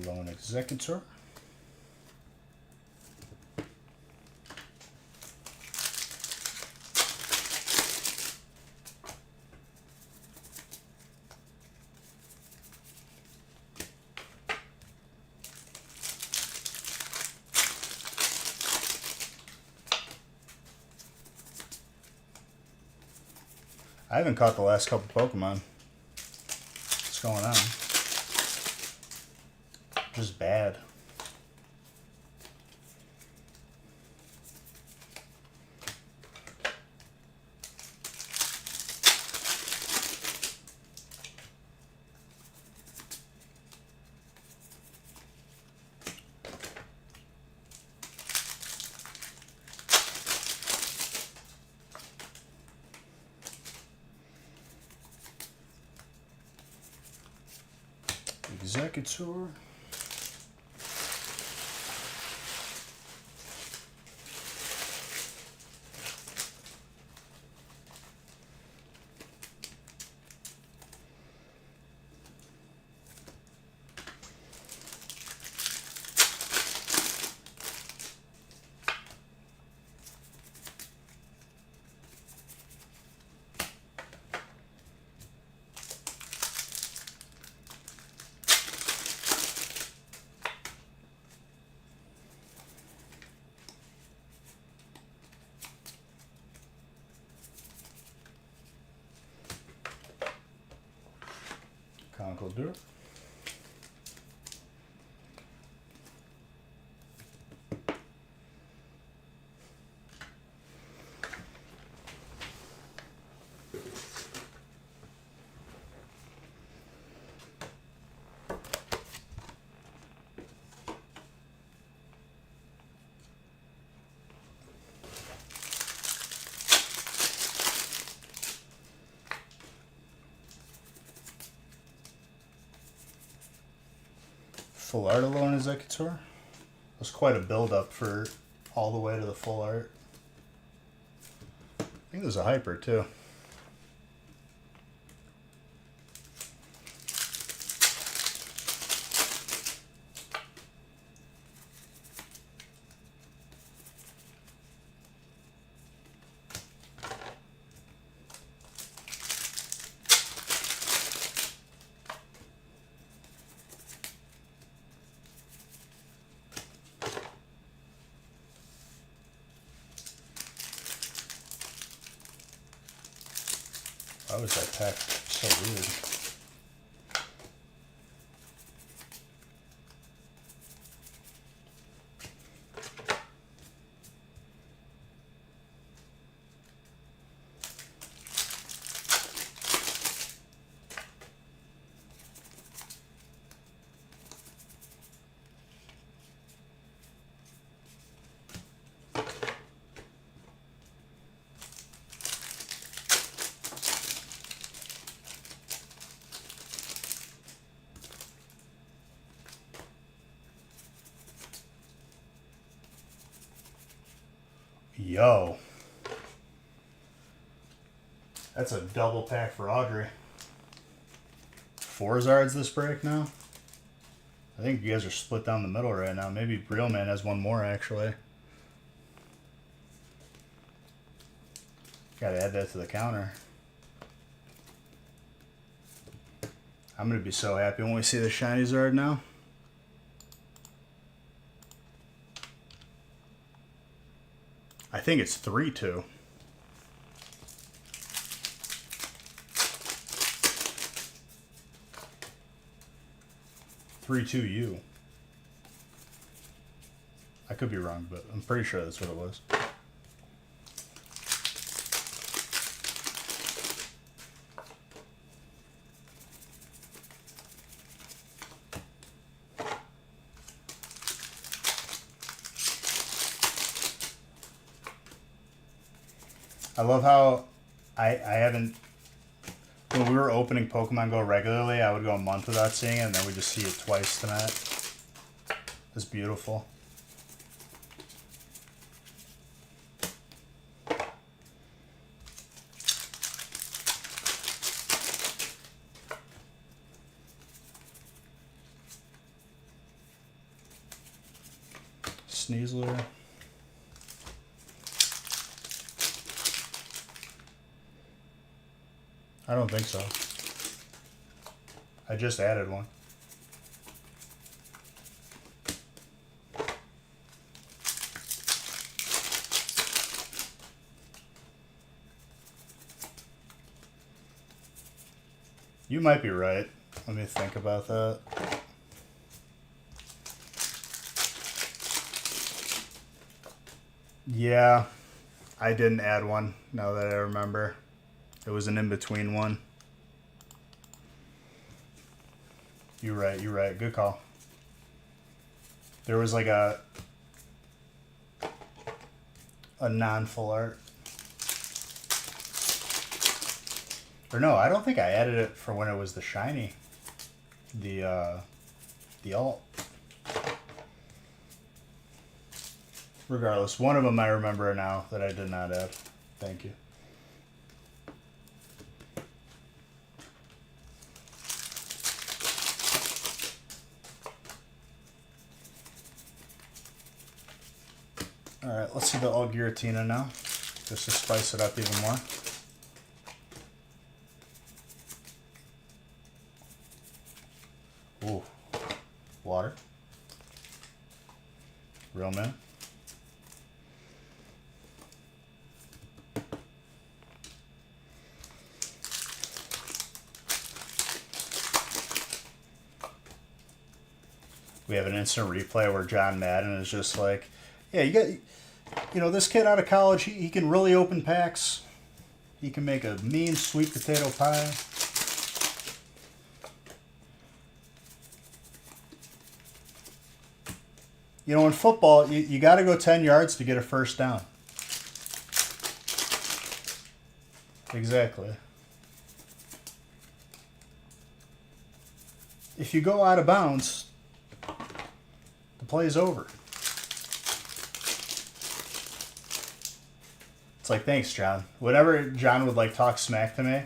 Lone Executor. I haven't caught the last couple Pokemon. What's going on? Just bad. Executor. Conkeldurr. Full art alone Executor. Was quite a build up for all the way to the full art. I think there's a hyper too. Why was that pack so weird? Yo. That's a double pack for Audrey. 4 Zards this break now? I think you guys are split down the middle right now. Maybe Real Man has one more actually. Gotta add that to the counter. I'm gonna be so happy when we see the shiny Zard now. I think it's 3-2. U. I could be wrong, but I'm pretty sure that's what it was. I love how I haven't, when we were opening Pokemon Go regularly, I would go a month without seeing it, and then we just see it twice tonight. It's beautiful. Sneasler. I don't think so. I just added one. You might be right. Let me think about that. Yeah, I didn't add one, now that I remember. It was an in-between one. You're right. Good call. There was like a non-full art. Or no, I don't think I added it for when it was the shiny. The alt. Regardless, one of them I remember now that I did not add. Thank you. Alright, let's see the all Giratina now, just to spice it up even more. Ooh, water. Real man. We have an instant replay where John Madden is just like, yeah, this kid out of college, he can really open packs. He can make a mean sweet potato pie. In football, you got to go 10 yards to get a first down. Exactly. If you go out of bounds, the play is over. It's like, thanks, John. Whenever John would like talk smack to me,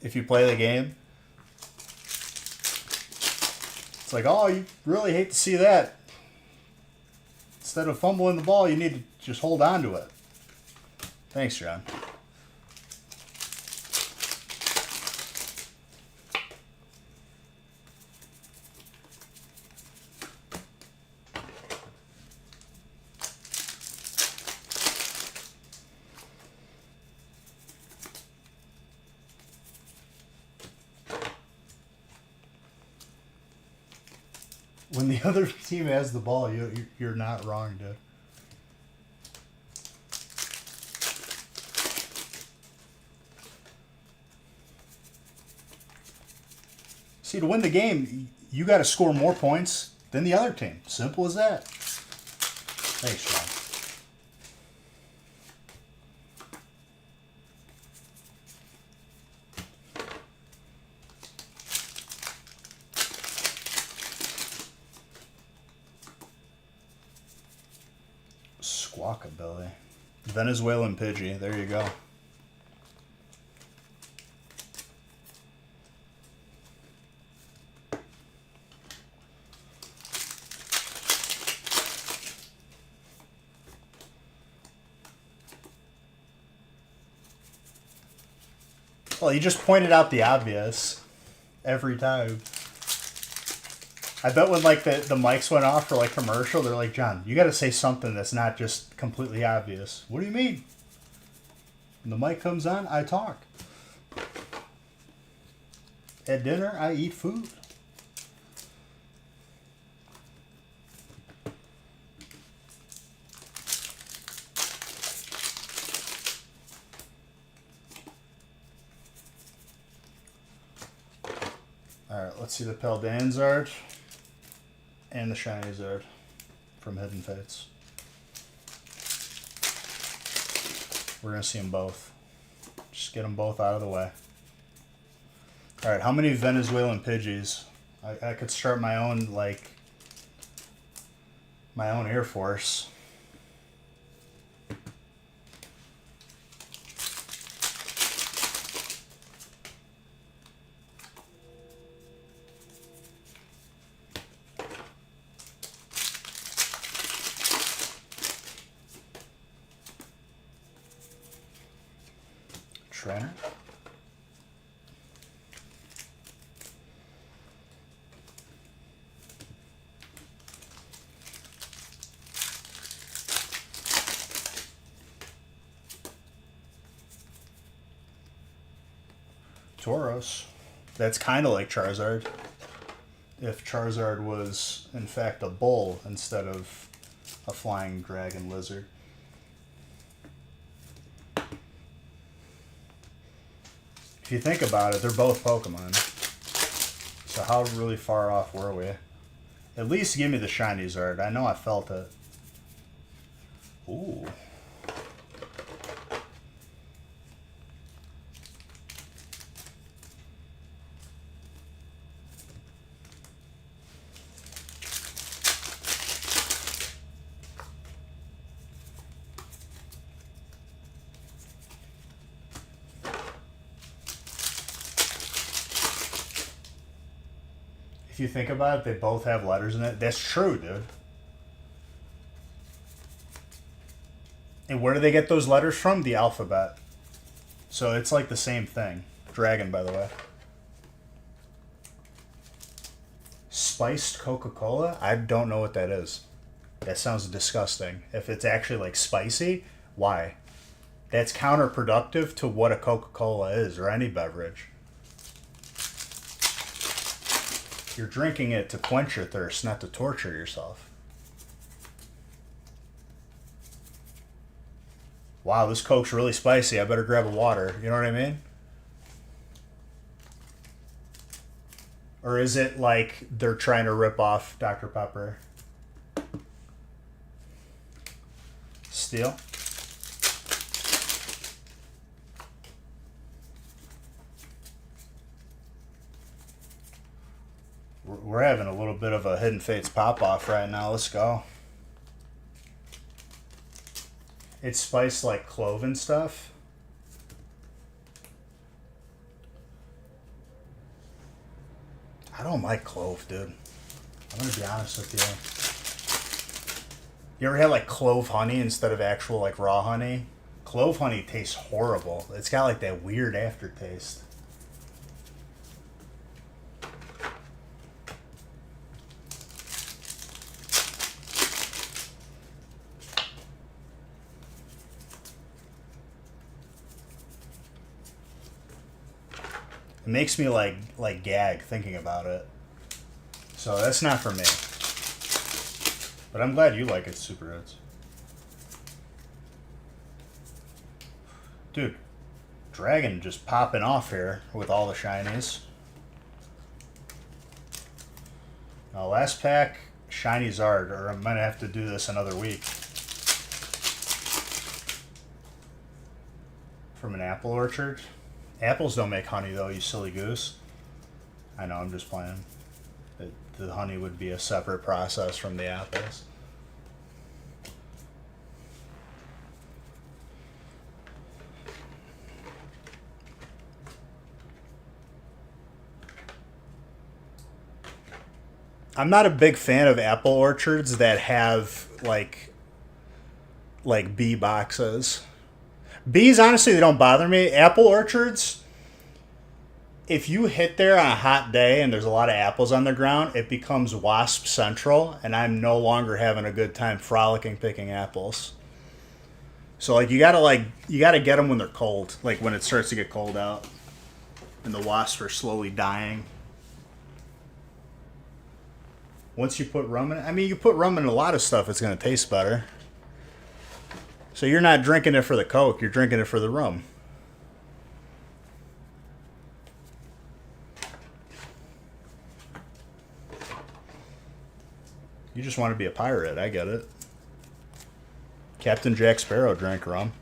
if you play the game, it's like, oh, you really hate to see that. Instead of fumbling the ball, you need to just hold on to it. Thanks, John. When the other team has the ball, you're not wrong, dude. See, to win the game, you got to score more points than the other team. Simple as that. Thanks, Sean. Squawkabilly. Venezuelan Pidgey. There you go. Well, you just pointed out the obvious every time. I bet when like the mics went off for like commercial, they're like, John, you got to say something that's not just completely obvious. What do you mean? When the mic comes on, I talk. At dinner, I eat food. Alright, let's see the Paldean Zard and the Shiny Zard from Hidden Fates. We're going to see them both. Just get them both out of the way. Alright, how many Venezuelan Pidgeys? I could start my own, like, my own Air Force. Trainer. Tauros. That's kind of like Charizard. If Charizard was, in fact, a bull instead of a flying dragon lizard. If you think about it, they're both Pokemon. So how really far off were we? At least give me the shiny Zard. I know I felt it. Ooh. If you think about it, they both have letters in it. That's true, dude. And where do they get those letters from? The alphabet. So it's like the same thing. Dragon, by the way. Spiced Coca-Cola? I don't know what that is. That sounds disgusting. If it's actually like spicy, why? That's counterproductive to what a Coca-Cola is, or any beverage. You're drinking it to quench your thirst, not to torture yourself. Wow, this Coke's really spicy. I better grab a water. You know what I mean? Or is it like they're trying to rip off Dr. Pepper? Steel? We're having a little bit of a Hidden Fates pop-off right now. Let's go. It's spiced like clove and stuff. I don't like clove, dude. I'm gonna be honest with you. You ever had like clove honey instead of actual like raw honey? Clove honey tastes horrible. It's got like that weird aftertaste. It makes me like gag thinking about it. So that's not for me. But I'm glad you like it, Super Hits. Dude, Dragon just popping off here with all the shinies. Now last pack, shiny Zard, or I'm gonna have to do this another week. From an apple orchard. Apples don't make honey, though, you silly goose. I know, I'm just playing. The honey would be a separate process from the apples. I'm not a big fan of apple orchards that have, like bee boxes. Bees, honestly, they don't bother me. Apple orchards, if you hit there on a hot day and there's a lot of apples on the ground, it becomes wasp central, and I'm no longer having a good time frolicking picking apples. So like you gotta get them when they're cold, like when it starts to get cold out, and the wasps are slowly dying. Once you put rum in it, I mean, you put rum in a lot of stuff, it's gonna taste better. So you're not drinking it for the Coke, you're drinking it for the rum. You just want to be a pirate, I get it. Captain Jack Sparrow drank rum.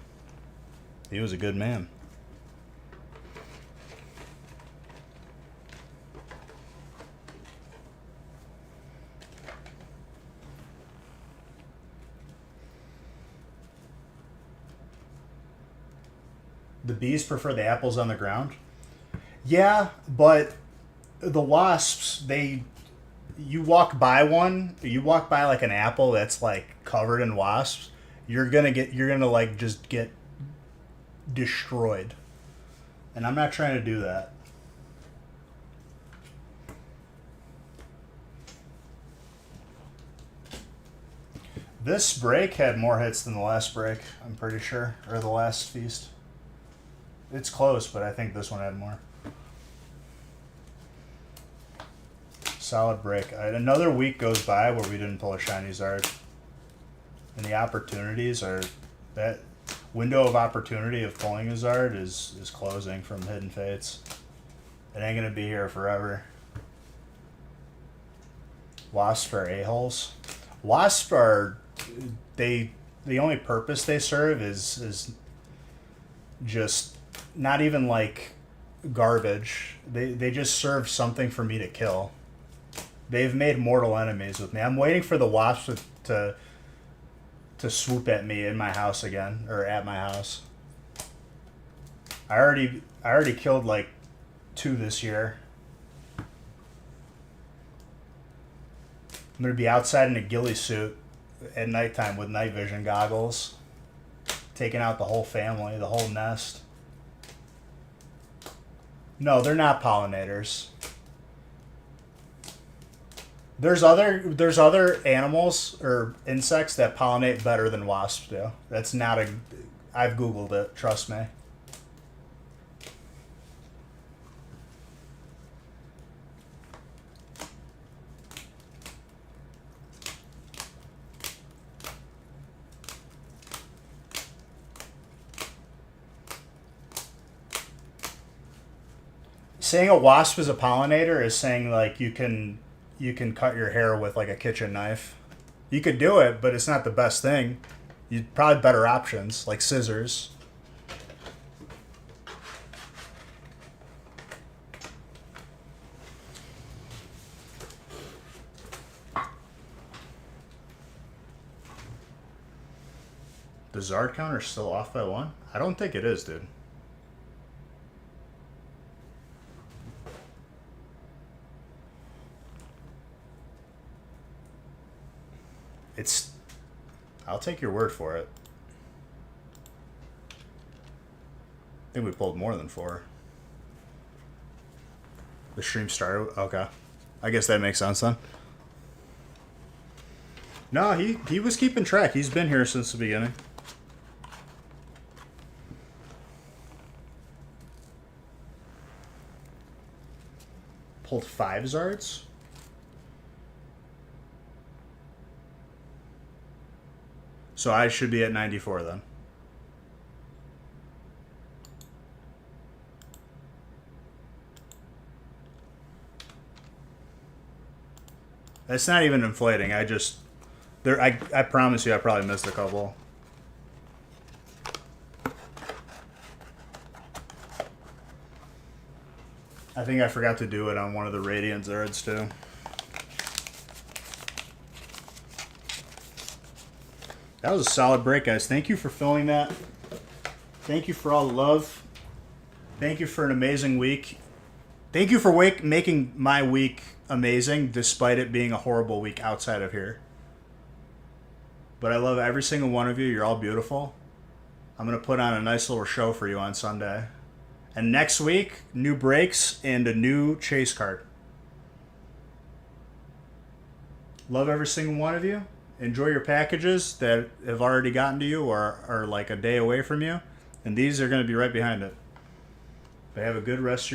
He was a good man. The bees prefer the apples on the ground? Yeah, but the wasps, you walk by like an apple that's like covered in wasps, you're gonna like just get destroyed. And I'm not trying to do that. This break had more hits than the last break, I'm pretty sure, or the last feast. It's close, but I think this one had more. solid break. Another week goes by where we didn't pull a shiny Zard. And the opportunities are... That window of opportunity of pulling a Zard is closing from Hidden Fates. It ain't going to be here forever. Wasps are a-holes. Wasps are... The only purpose they serve is just not even like garbage. They just serve something for me to kill. They've made mortal enemies with me. I'm waiting for the wasps to swoop at me in my house again, or at my house. I already killed like 2 this year. I'm gonna be outside in a ghillie suit at nighttime with night vision goggles, taking out the whole family, the whole nest. No, they're not pollinators. There's other animals or insects that pollinate better than wasps do. That's not a... I've Googled it, trust me. Saying a wasp is a pollinator is saying like you can cut your hair with like a kitchen knife. You could do it, but it's not the best thing. You'd probably better options like scissors. The Zard counter's still off by 1? I don't think it is, dude. It's... I'll take your word for it. I think we pulled more than 4. The stream started... Okay. I guess that makes sense then. No, he was keeping track. He's been here since the beginning. Pulled 5 Zards? So I should be at 94 then. That's not even inflating. I promise you I probably missed a couple. I think I forgot to do it on one of the Radiant Zards too. That was a solid break, guys. Thank you for filling that. Thank you for all the love. Thank you for an amazing week. Thank you for making my week amazing, despite it being a horrible week outside of here. But I love every single one of you. You're all beautiful. I'm going to put on a nice little show for you on Sunday. And next week, new breaks and a new chase card. Love every single one of you. Enjoy your packages that have already gotten to you or are like a day away from you. And these are going to be right behind it. But have a good rest of your